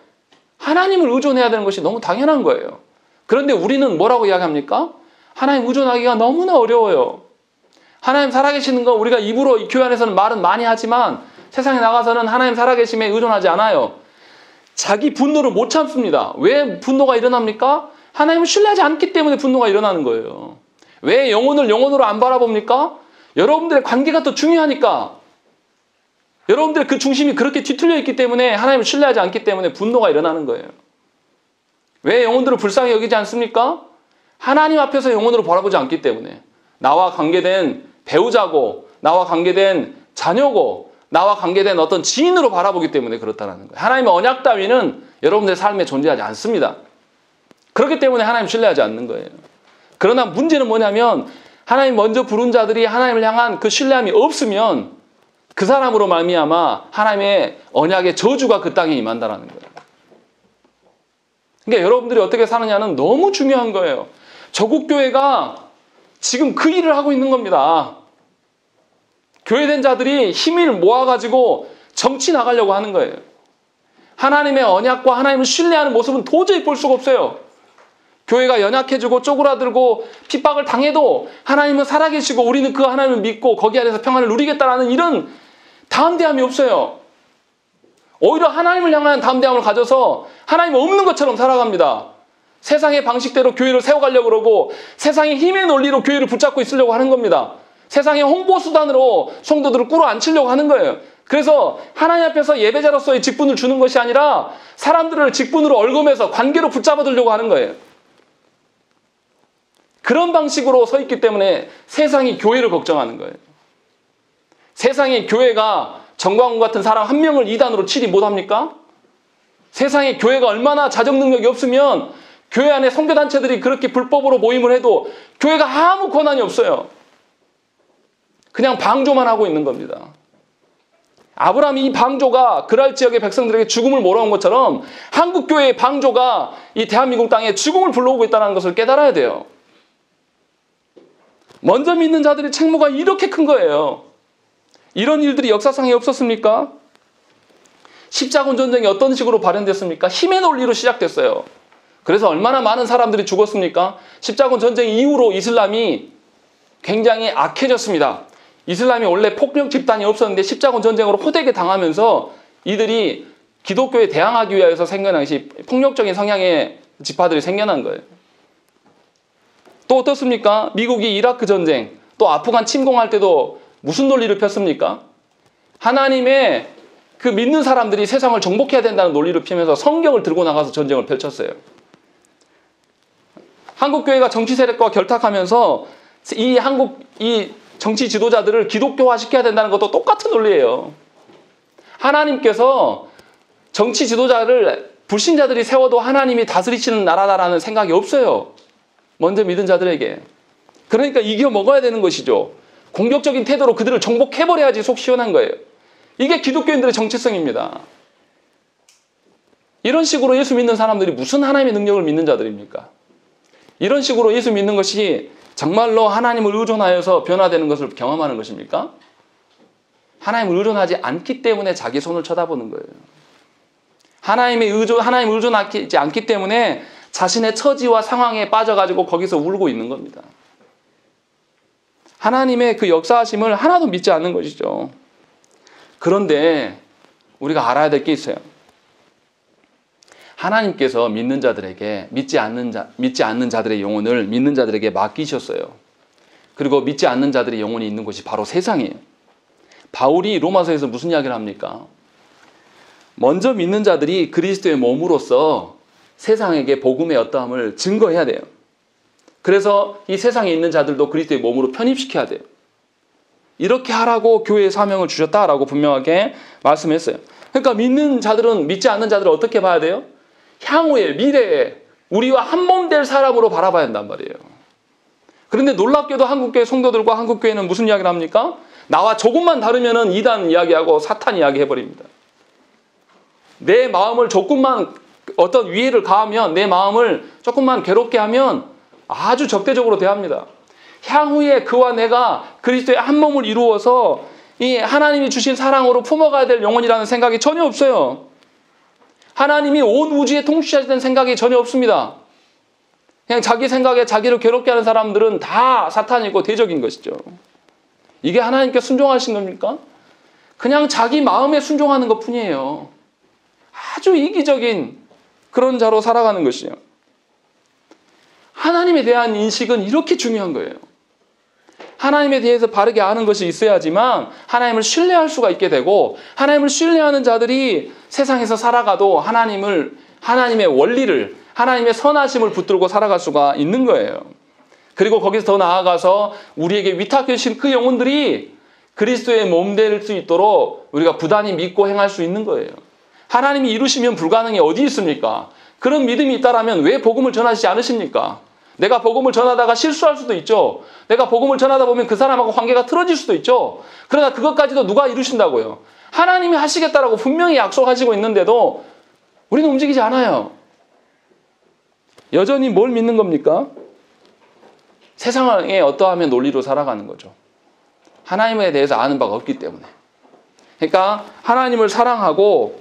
하나님을 의존해야 되는 것이 너무 당연한 거예요. 그런데 우리는 뭐라고 이야기합니까? 하나님 의존하기가 너무나 어려워요. 하나님 살아계시는 거 우리가 입으로 이 교회 안에서는 말은 많이 하지만 세상에 나가서는 하나님 살아계심에 의존하지 않아요. 자기 분노를 못 참습니다. 왜 분노가 일어납니까? 하나님을 신뢰하지 않기 때문에 분노가 일어나는 거예요. 왜 영혼을 영혼으로 안 바라봅니까? 여러분들의 관계가 더 중요하니까. 여러분들의 그 중심이 그렇게 뒤틀려 있기 때문에 하나님을 신뢰하지 않기 때문에 분노가 일어나는 거예요. 왜 영혼들을 불쌍히 여기지 않습니까? 하나님 앞에서 영혼으로 바라보지 않기 때문에. 나와 관계된 배우자고 나와 관계된 자녀고 나와 관계된 어떤 지인으로 바라보기 때문에 그렇다는 거예요. 하나님의 언약 따위는 여러분들의 삶에 존재하지 않습니다. 그렇기 때문에 하나님 신뢰하지 않는 거예요. 그러나 문제는 뭐냐면 하나님 먼저 부른 자들이 하나님을 향한 그 신뢰함이 없으면 그 사람으로 말미암아 하나님의 언약의 저주가 그 땅에 임한다는 거예요. 그러니까 여러분들이 어떻게 사느냐는 너무 중요한 거예요. 저국교회가 지금 그 일을 하고 있는 겁니다. 교회된 자들이 힘을 모아가지고 정치 나가려고 하는 거예요. 하나님의 언약과 하나님을 신뢰하는 모습은 도저히 볼 수가 없어요. 교회가 연약해지고 쪼그라들고 핍박을 당해도 하나님은 살아계시고 우리는 그 하나님을 믿고 거기 안에서 평안을 누리겠다라는 이런 담대함이 없어요. 오히려 하나님을 향한 담대함을 가져서 하나님 없는 것처럼 살아갑니다. 세상의 방식대로 교회를 세워가려고 그러고 세상의 힘의 논리로 교회를 붙잡고 있으려고 하는 겁니다. 세상의 홍보수단으로 성도들을 끌어안치려고 하는 거예요. 그래서 하나님 앞에서 예배자로서의 직분을 주는 것이 아니라 사람들을 직분으로 얽으면서 관계로 붙잡아두려고 하는 거예요. 그런 방식으로 서 있기 때문에 세상이 교회를 걱정하는 거예요. 세상의 교회가 정광훈 같은 사람 한 명을 이단으로 치리 못합니까? 세상의 교회가 얼마나 자정 능력이 없으면 교회 안에 선교단체들이 그렇게 불법으로 모임을 해도 교회가 아무 권한이 없어요. 그냥 방조만 하고 있는 겁니다. 아브라함이 이 방조가 그랄 지역의 백성들에게 죽음을 몰아온 것처럼 한국교회의 방조가 이 대한민국 땅에 죽음을 불러오고 있다는 것을 깨달아야 돼요. 먼저 믿는 자들의 책무가 이렇게 큰 거예요. 이런 일들이 역사상에 없었습니까? 십자군 전쟁이 어떤 식으로 발현됐습니까? 힘의 논리로 시작됐어요. 그래서 얼마나 많은 사람들이 죽었습니까? 십자군 전쟁 이후로 이슬람이 굉장히 악해졌습니다. 이슬람이 원래 폭력 집단이 없었는데 십자군 전쟁으로 호되게 당하면서 이들이 기독교에 대항하기 위해서 생겨난 것이 폭력적인 성향의 지파들이 생겨난 거예요. 또 어떻습니까? 미국이 이라크 전쟁, 또 아프간 침공할 때도 무슨 논리를 폈습니까? 하나님의 그 믿는 사람들이 세상을 정복해야 된다는 논리를 피면서 성경을 들고 나가서 전쟁을 펼쳤어요. 한국교회가 정치 세력과 결탁하면서 이 정치 지도자들을 기독교화 시켜야 된다는 것도 똑같은 논리예요. 하나님께서 정치 지도자를 불신자들이 세워도 하나님이 다스리시는 나라다라는 생각이 없어요. 먼저 믿은 자들에게. 그러니까 이겨 먹어야 되는 것이죠. 공격적인 태도로 그들을 정복해버려야지 속 시원한 거예요. 이게 기독교인들의 정체성입니다. 이런 식으로 예수 믿는 사람들이 무슨 하나님의 능력을 믿는 자들입니까? 이런 식으로 예수 믿는 것이 정말로 하나님을 의존하여서 변화되는 것을 경험하는 것입니까? 하나님을 의존하지 않기 때문에 자기 손을 쳐다보는 거예요. 하나님을 의존하지 않기 때문에 자신의 처지와 상황에 빠져가지고 거기서 울고 있는 겁니다. 하나님의 그 역사하심을 하나도 믿지 않는 것이죠. 그런데 우리가 알아야 될 게 있어요. 하나님께서 믿는 자들에게 믿지 않는 자들의 영혼을 믿는 자들에게 맡기셨어요. 그리고 믿지 않는 자들의 영혼이 있는 곳이 바로 세상이에요. 바울이 로마서에서 무슨 이야기를 합니까? 먼저 믿는 자들이 그리스도의 몸으로서 세상에게 복음의 어떠함을 증거해야 돼요. 그래서 이 세상에 있는 자들도 그리스도의 몸으로 편입시켜야 돼요. 이렇게 하라고 교회의 사명을 주셨다라고 분명하게 말씀했어요. 그러니까 믿는 자들은 믿지 않는 자들을 어떻게 봐야 돼요? 향후에, 미래에 우리와 한 몸 될 사람으로 바라봐야 한단 말이에요. 그런데 놀랍게도 한국교회 성도들과 한국교회는 무슨 이야기를 합니까? 나와 조금만 다르면은 이단 이야기하고 사탄 이야기 해버립니다. 내 마음을 조금만 어떤 위해를 가하면, 내 마음을 조금만 괴롭게 하면 아주 적대적으로 대합니다. 향후에 그와 내가 그리스도의 한 몸을 이루어서 이 하나님이 주신 사랑으로 품어가야 될 영혼이라는 생각이 전혀 없어요. 하나님이 온 우주에 통치하시는 생각이 전혀 없습니다. 그냥 자기 생각에 자기를 괴롭게 하는 사람들은 다 사탄이고 대적인 것이죠. 이게 하나님께 순종하신 겁니까? 그냥 자기 마음에 순종하는 것 뿐이에요. 아주 이기적인 그런 자로 살아가는 것이에요. 하나님에 대한 인식은 이렇게 중요한 거예요. 하나님에 대해서 바르게 아는 것이 있어야지만 하나님을 신뢰할 수가 있게 되고, 하나님을 신뢰하는 자들이 세상에서 살아가도 하나님의 원리를, 하나님의 선하심을 붙들고 살아갈 수가 있는 거예요. 그리고 거기서 더 나아가서 우리에게 위탁해 주신 그 영혼들이 그리스도의 몸 될 수 있도록 우리가 부단히 믿고 행할 수 있는 거예요. 하나님이 이루시면 불가능이 어디 있습니까? 그런 믿음이 있다라면 왜 복음을 전하시지 않으십니까? 내가 복음을 전하다가 실수할 수도 있죠. 내가 복음을 전하다 보면 그 사람하고 관계가 틀어질 수도 있죠. 그러나 그것까지도 누가 이루신다고요? 하나님이 하시겠다라고 분명히 약속하시고 있는데도 우리는 움직이지 않아요. 여전히 뭘 믿는 겁니까? 세상에 어떠하면 논리로 살아가는 거죠. 하나님에 대해서 아는 바가 없기 때문에. 그러니까 하나님을 사랑하고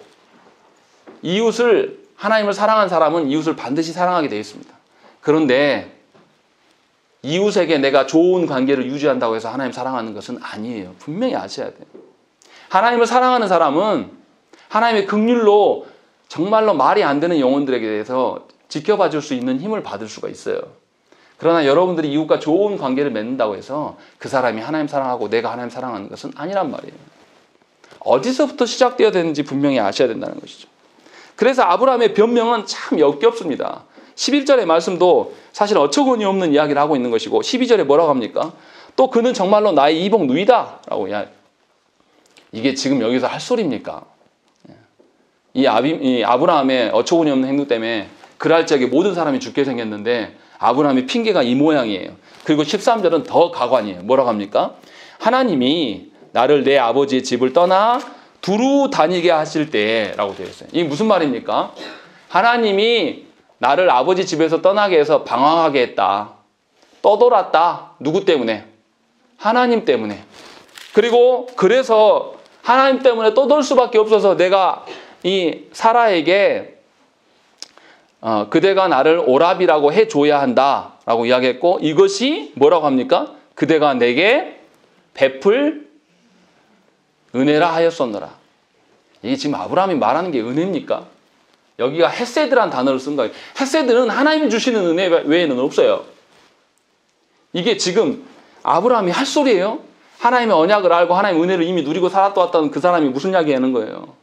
하나님을 사랑한 사람은 이웃을 반드시 사랑하게 되어 있습니다. 그런데 이웃에게 내가 좋은 관계를 유지한다고 해서 하나님 사랑하는 것은 아니에요. 분명히 아셔야 돼요. 하나님을 사랑하는 사람은 하나님의 긍휼로 정말로 말이 안 되는 영혼들에게 대해서 지켜봐 줄 수 있는 힘을 받을 수가 있어요. 그러나 여러분들이 이웃과 좋은 관계를 맺는다고 해서 그 사람이 하나님 사랑하고 내가 하나님 사랑하는 것은 아니란 말이에요. 어디서부터 시작되어야 되는지 분명히 아셔야 된다는 것이죠. 그래서 아브라함의 변명은 참 역겹습니다. 11절의 말씀도 사실 어처구니 없는 이야기를 하고 있는 것이고, 12절에 뭐라고 합니까? 또 그는 정말로 나의 이복 누이다 라고 이게 지금 여기서 할 소리입니까? 이 아브라함의 어처구니 없는 행동 때문에 그랄 적에 모든 사람이 죽게 생겼는데 아브라함의 핑계가 이 모양이에요. 그리고 13절은 더 가관이에요. 뭐라고 합니까? 하나님이 나를 내 아버지의 집을 떠나 두루 다니게 하실 때라고 되어 있어요. 이게 무슨 말입니까? 하나님이 나를 아버지 집에서 떠나게 해서 방황하게 했다. 떠돌았다. 누구 때문에? 하나님 때문에. 그리고 그래서 하나님 때문에 떠돌 수밖에 없어서 내가 이 사라에게 그대가 나를 오랍이라고 해줘야 한다라고 이야기했고, 이것이 뭐라고 합니까? 그대가 내게 베풀 은혜라 하였었노라. 이게 지금 아브라함이 말하는 게 은혜입니까? 여기가 헤세드란 단어를 쓴 거예요. 헤세드는 하나님이 주시는 은혜 외에는 없어요. 이게 지금 아브라함이 할 소리예요? 하나님의 언약을 알고 하나님의 은혜를 이미 누리고 살았던 그 사람이 무슨 이야기 하는 거예요?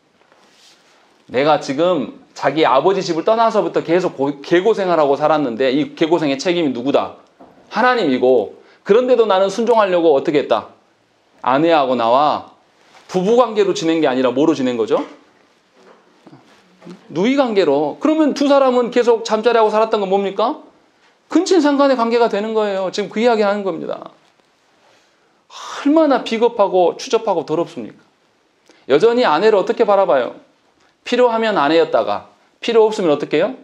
내가 지금 자기 아버지 집을 떠나서부터 계속 개고생을 하고 살았는데 이 개고생의 책임이 누구다? 하나님이고, 그런데도 나는 순종하려고 어떻게 했다? 아내하고 나와 부부관계로 지낸 게 아니라 뭐로 지낸 거죠? 누이관계로. 그러면 두 사람은 계속 잠자리하고 살았던 건 뭡니까? 근친상간의 관계가 되는 거예요. 지금 그 이야기 하는 겁니다. 얼마나 비겁하고 추접하고 더럽습니까? 여전히 아내를 어떻게 바라봐요? 필요하면 아내였다가 필요 없으면 어떻게 해요?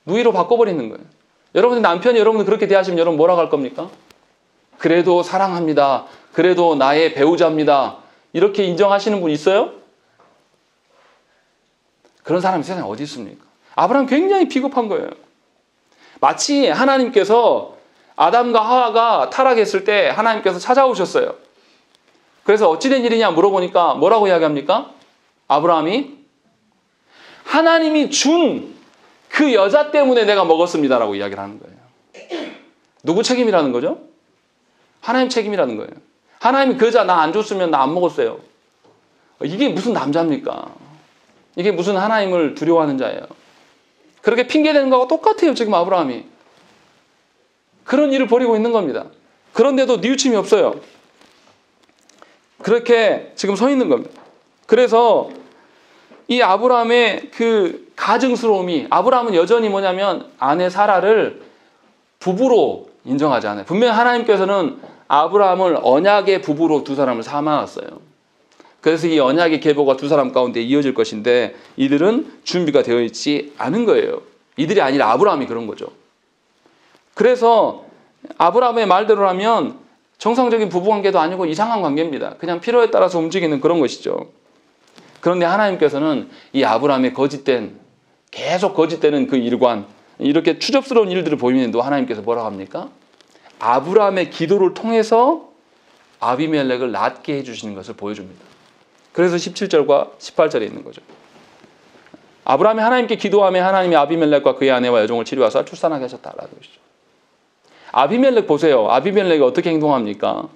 누이로 바꿔버리는 거예요. 여러분의 남편이 여러분을 그렇게 대하시면 여러분 뭐라고 할 겁니까? 그래도 사랑합니다. 그래도 나의 배우자입니다. 이렇게 인정하시는 분 있어요? 그런 사람이 세상에 어디 있습니까? 아브라함 굉장히 비겁한 거예요. 마치 하나님께서 아담과 하와가 타락했을 때 하나님께서 찾아오셨어요. 그래서 어찌 된 일이냐 물어보니까 뭐라고 이야기합니까? 아브라함이 하나님이 준 그 여자 때문에 내가 먹었습니다라고 이야기를 하는 거예요. 누구 책임이라는 거죠? 하나님 책임이라는 거예요. 하나님이 그 여자 나 안 줬으면 나 안 먹었어요. 이게 무슨 남자입니까? 이게 무슨 하나님을 두려워하는 자예요. 그렇게 핑계대는 거하고 똑같아요. 지금 아브라함이. 그런 일을 벌이고 있는 겁니다. 그런데도 뉘우침이 없어요. 그렇게 지금 서 있는 겁니다. 그래서 이 아브라함의 그 가증스러움이, 아브라함은 여전히 뭐냐면 아내 사라를 부부로 인정하지 않아요. 분명히 하나님께서는 아브라함을 언약의 부부로 두 사람을 삼아놨어요. 그래서 이 언약의 계보가 두 사람 가운데 이어질 것인데 이들은 준비가 되어 있지 않은 거예요. 이들이 아니라 아브라함이 그런 거죠. 그래서 아브라함의 말대로라면 정상적인 부부관계도 아니고 이상한 관계입니다. 그냥 필요에 따라서 움직이는 그런 것이죠. 그런데 하나님께서는 이 아브라함의 계속 거짓되는 그 일관, 이렇게 추접스러운 일들을 보이면도 하나님께서 뭐라고 합니까? 아브라함의 기도를 통해서 아비멜렉을 낫게 해주시는 것을 보여줍니다. 그래서 17절과 18절에 있는 거죠. 아브라함이 하나님께 기도하며 하나님이 아비멜렉과 그의 아내와 여종을 치료하사 출산하게 하셨다라는 것이죠. 아비멜렉 보세요. 아비멜렉이 어떻게 행동합니까?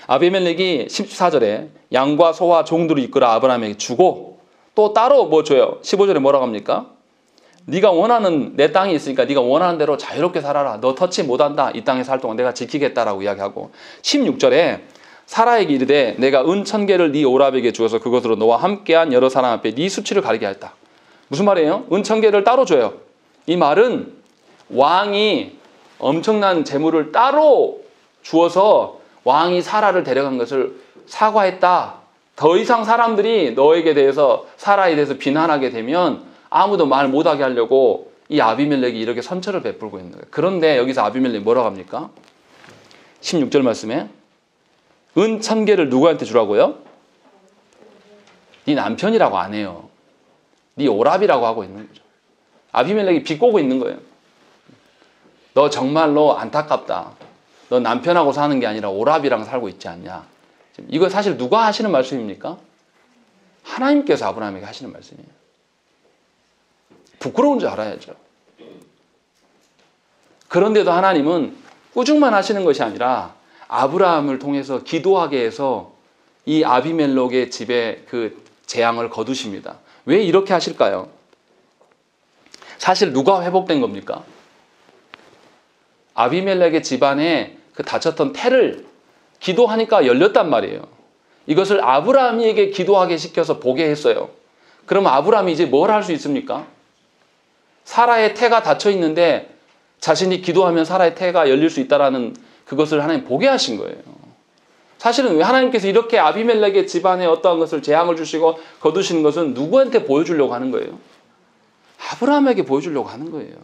아비멜렉이 14절에 양과 소와 종들을 이끌어 아브라함에게 주고 또 따로 뭐 줘요? 15절에 뭐라고 합니까? 네가 원하는 내 땅이 있으니까 네가 원하는 대로 자유롭게 살아라. 너 터치 못한다. 이 땅에 살 동안 내가 지키겠다라고 이야기하고 16절에 사라에게 이르되 내가 은 1000개를 네 오랍에게 주어서 그것으로 너와 함께한 여러 사람 앞에 네 수치를 가리게 하였다. 무슨 말이에요? 은 1000개를 따로 줘요. 이 말은 왕이 엄청난 재물을 따로 주어서 왕이 사라를 데려간 것을 사과했다. 더 이상 사람들이 너에게 대해서 사라에 대해서 비난하게 되면 아무도 말 못하게 하려고 이 아비멜렉이 이렇게 선처를 베풀고 있는 거예요. 그런데 여기서 아비멜렉이 뭐라고 합니까? 16절 말씀에 은 1000개를 누구한테 주라고요? 네 남편이라고 안 해요. 네 오랍이라고 하고 있는 거죠. 아비멜렉이 비꼬고 있는 거예요. 너 정말로 안타깝다. 너 남편하고 사는 게 아니라 오랍이랑 살고 있지 않냐. 이거 사실 누가 하시는 말씀입니까? 하나님께서 아브라함에게 하시는 말씀이에요. 부끄러운 줄 알아야죠. 그런데도 하나님은 꾸중만 하시는 것이 아니라 아브라함을 통해서 기도하게 해서 이 아비멜렉의 집에 그 재앙을 거두십니다. 왜 이렇게 하실까요? 사실 누가 회복된 겁니까? 아비멜렉의 집안에 그 닫혔던 태를 기도하니까 열렸단 말이에요. 이것을 아브라함에게 기도하게 시켜서 보게 했어요. 그럼 아브라함이 이제 뭘 할 수 있습니까? 사라의 태가 닫혀 있는데 자신이 기도하면 사라의 태가 열릴 수 있다라는 그것을 하나님 보게 하신 거예요. 사실은 왜 하나님께서 이렇게 아비멜렉의 집안에 어떠한 것을 재앙을 주시고 거두시는 것은 누구한테 보여주려고 하는 거예요? 아브라함에게 보여주려고 하는 거예요.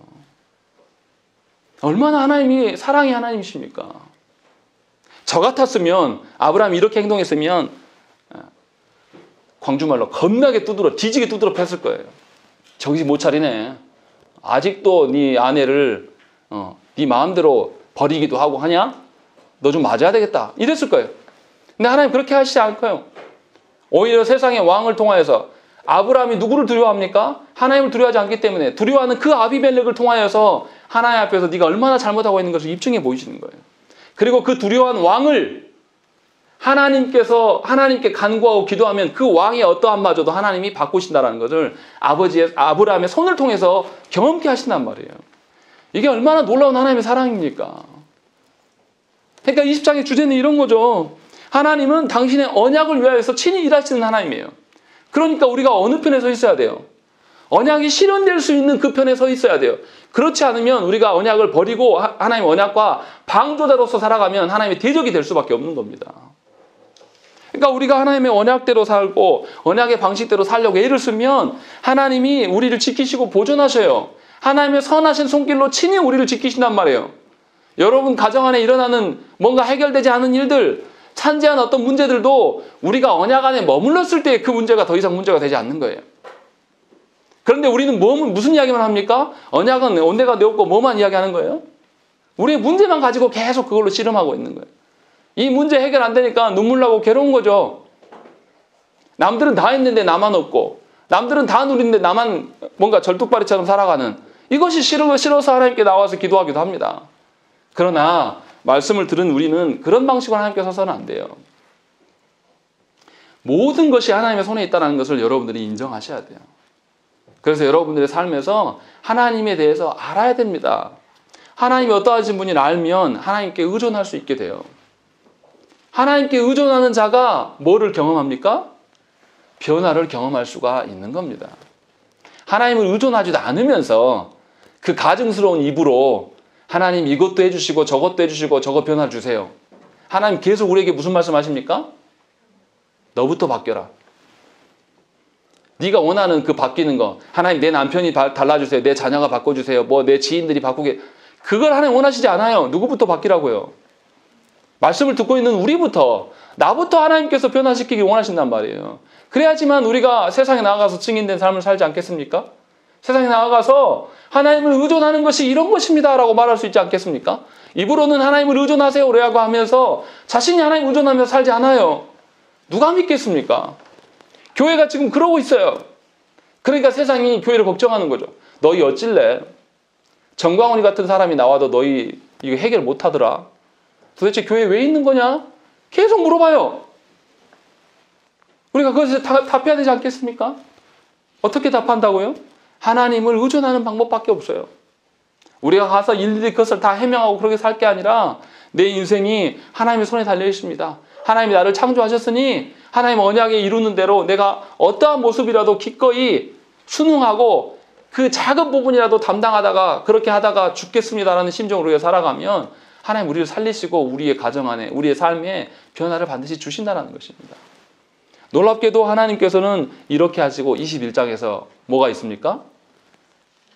얼마나 하나님이 사랑의 하나님이십니까? 저 같았으면 아브라함이 이렇게 행동했으면 광주말로 겁나게 뒤지게 두드러 팼을 거예요. 정신 못 차리네. 아직도 네 아내를 네 마음대로 버리기도 하고 하냐? 너 좀 맞아야 되겠다. 이랬을 거예요. 근데 하나님 그렇게 하시지 않고요. 오히려 세상의 왕을 통하여서 아브라함이 누구를 두려워합니까? 하나님을 두려워하지 않기 때문에 두려워하는 그 아비멜렉을 통하여서 하나님 앞에서 네가 얼마나 잘못하고 있는 것을 입증해 보이시는 거예요. 그리고 그 두려워한 왕을 하나님께 간구하고 기도하면 그 왕의 어떠한 마저도 하나님이 바꾸신다는 것을 아브라함의 손을 통해서 경험케 하신단 말이에요. 이게 얼마나 놀라운 하나님의 사랑입니까? 그러니까 20장의 주제는 이런 거죠. 하나님은 당신의 언약을 위하여서 친히 일하시는 하나님이에요. 그러니까 우리가 어느 편에 서 있어야 돼요? 언약이 실현될 수 있는 그 편에 서 있어야 돼요. 그렇지 않으면 우리가 언약을 버리고 하나님의 언약과 방조자로서 살아가면 하나님의 대적이 될 수밖에 없는 겁니다. 그러니까 우리가 하나님의 언약대로 살고 언약의 방식대로 살려고 애를 쓰면 하나님이 우리를 지키시고 보존하셔요. 하나님의 선하신 손길로 친히 우리를 지키신단 말이에요. 여러분 가정 안에 일어나는 뭔가 해결되지 않은 일들, 찬지한 어떤 문제들도 우리가 언약 안에 머물렀을 때 그 문제가 더 이상 문제가 되지 않는 거예요. 그런데 우리는 무슨 이야기만 합니까? 언약은 온데가 되었고 뭐만 이야기하는 거예요? 우리의 문제만 가지고 계속 그걸로 씨름하고 있는 거예요. 이 문제 해결 안 되니까 눈물 나고 괴로운 거죠. 남들은 다 했는데 나만 없고, 남들은 다 누리는데 나만 뭔가 절뚝발이처럼 살아가는, 이것이 싫어서 하나님께 나와서 기도하기도 합니다. 그러나 말씀을 들은 우리는 그런 방식으로 하나님께 서서는 안 돼요. 모든 것이 하나님의 손에 있다는 것을 여러분들이 인정하셔야 돼요. 그래서 여러분들의 삶에서 하나님에 대해서 알아야 됩니다. 하나님이 어떠하신 분인지 알면 하나님께 의존할 수 있게 돼요. 하나님께 의존하는 자가 뭐를 경험합니까? 변화를 경험할 수가 있는 겁니다. 하나님을 의존하지도 않으면서 그 가증스러운 입으로 하나님 이것도 해주시고 저것도 해주시고 저거 변화 주세요. 하나님 계속 우리에게 무슨 말씀하십니까? 너부터 바뀌어라. 네가 원하는 그 바뀌는 거, 하나님 내 남편이 달라주세요. 내 자녀가 바꿔주세요. 뭐 내 지인들이 바꾸게, 그걸 하나님 원하시지 않아요. 누구부터 바뀌라고요? 말씀을 듣고 있는 우리부터, 나부터 하나님께서 변화시키기 원하신단 말이에요. 그래야지만 우리가 세상에 나아가서 증인된 삶을 살지 않겠습니까? 세상에 나아가서 하나님을 의존하는 것이 이런 것입니다 라고 말할 수 있지 않겠습니까? 입으로는 하나님을 의존하세요 라고 하면서 자신이 하나님을 의존하면서 살지 않아요. 누가 믿겠습니까? 교회가 지금 그러고 있어요. 그러니까 세상이 교회를 걱정하는 거죠. 너희 어찔래? 정광훈이 같은 사람이 나와도 너희 이거 해결 못하더라. 도대체 교회 왜 있는 거냐? 계속 물어봐요. 우리가 그것에 답해야 되지 않겠습니까? 어떻게 답한다고요? 하나님을 의존하는 방법밖에 없어요. 우리가 가서 일일이 그것을 다 해명하고 그렇게 살 게 아니라 내 인생이 하나님의 손에 달려 있습니다. 하나님이 나를 창조하셨으니 하나님 언약에 이루는 대로 내가 어떠한 모습이라도 기꺼이 순응하고 그 작은 부분이라도 담당하다가 그렇게 하다가 죽겠습니다라는 심정으로 우리가 살아가면 하나님 우리를 살리시고 우리의 가정 안에 우리의 삶에 변화를 반드시 주신다는 것입니다. 놀랍게도 하나님께서는 이렇게 하시고 21장에서 뭐가 있습니까?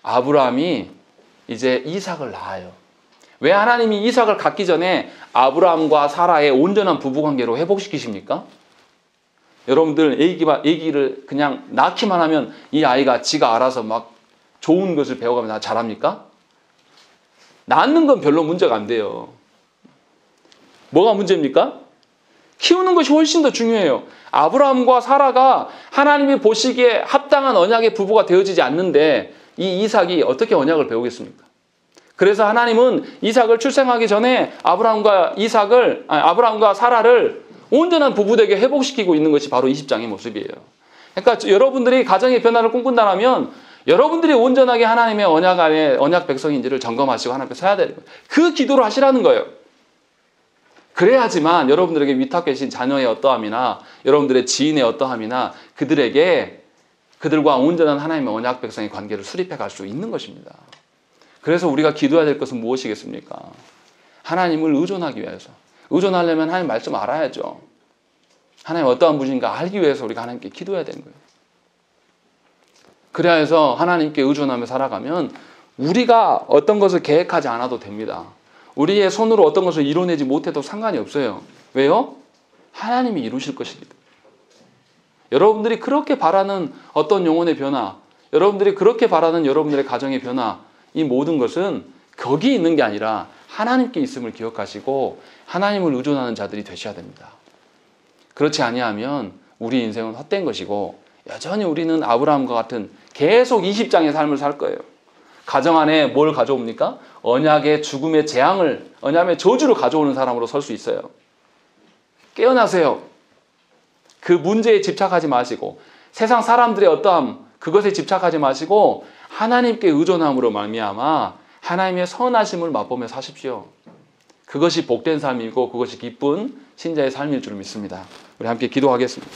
아브라함이 이제 이삭을 낳아요. 왜 하나님이 이삭을 갖기 전에 아브라함과 사라의 온전한 부부관계로 회복시키십니까? 여러분들 아기를 그냥 낳기만 하면 이 아이가 지가 알아서 막 좋은 것을 배워가면서 잘합니까? 낳는 건 별로 문제가 안 돼요. 뭐가 문제입니까? 키우는 것이 훨씬 더 중요해요. 아브라함과 사라가 하나님이 보시기에 합당한 언약의 부부가 되어지지 않는데 이 이삭이 어떻게 언약을 배우겠습니까? 그래서 하나님은 이삭을 출생하기 전에 아브라함과 사라를 온전한 부부되게 회복시키고 있는 것이 바로 20장의 모습이에요. 그러니까 여러분들이 가정의 변화를 꿈꾼다면 여러분들이 온전하게 하나님의 언약 안에 언약 백성인지를 점검하시고 하나님께 서야 되는 거예요. 그 기도를 하시라는 거예요. 그래야지만 여러분들에게 위탁 계신 자녀의 어떠함이나 여러분들의 지인의 어떠함이나 그들과 온전한 하나님의 언약 백성의 관계를 수립해 갈 수 있는 것입니다. 그래서 우리가 기도해야 될 것은 무엇이겠습니까? 하나님을 의존하기 위해서. 의존하려면 하나님 말씀 알아야죠. 하나님 어떠한 분인가 알기 위해서 우리가 하나님께 기도해야 되는 거예요. 그래야 해서 하나님께 의존하며 살아가면 우리가 어떤 것을 계획하지 않아도 됩니다. 우리의 손으로 어떤 것을 이뤄내지 못해도 상관이 없어요. 왜요? 하나님이 이루실 것이기 때문에. 여러분들이 그렇게 바라는 어떤 영혼의 변화, 여러분들이 그렇게 바라는 여러분들의 가정의 변화, 이 모든 것은 거기 있는 게 아니라 하나님께 있음을 기억하시고 하나님을 의존하는 자들이 되셔야 됩니다. 그렇지 아니하면 우리 인생은 헛된 것이고 여전히 우리는 아브라함과 같은 계속 20장의 삶을 살 거예요. 가정 안에 뭘 가져옵니까? 언약의 죽음의 재앙을, 언약의 저주를 가져오는 사람으로 설 수 있어요. 깨어나세요. 그 문제에 집착하지 마시고 세상 사람들의 어떠함, 그것에 집착하지 마시고 하나님께 의존함으로 말미암아 하나님의 선하심을 맛보며 사십시오. 그것이 복된 삶이고 그것이 기쁜 신자의 삶일 줄 믿습니다. 우리 함께 기도하겠습니다.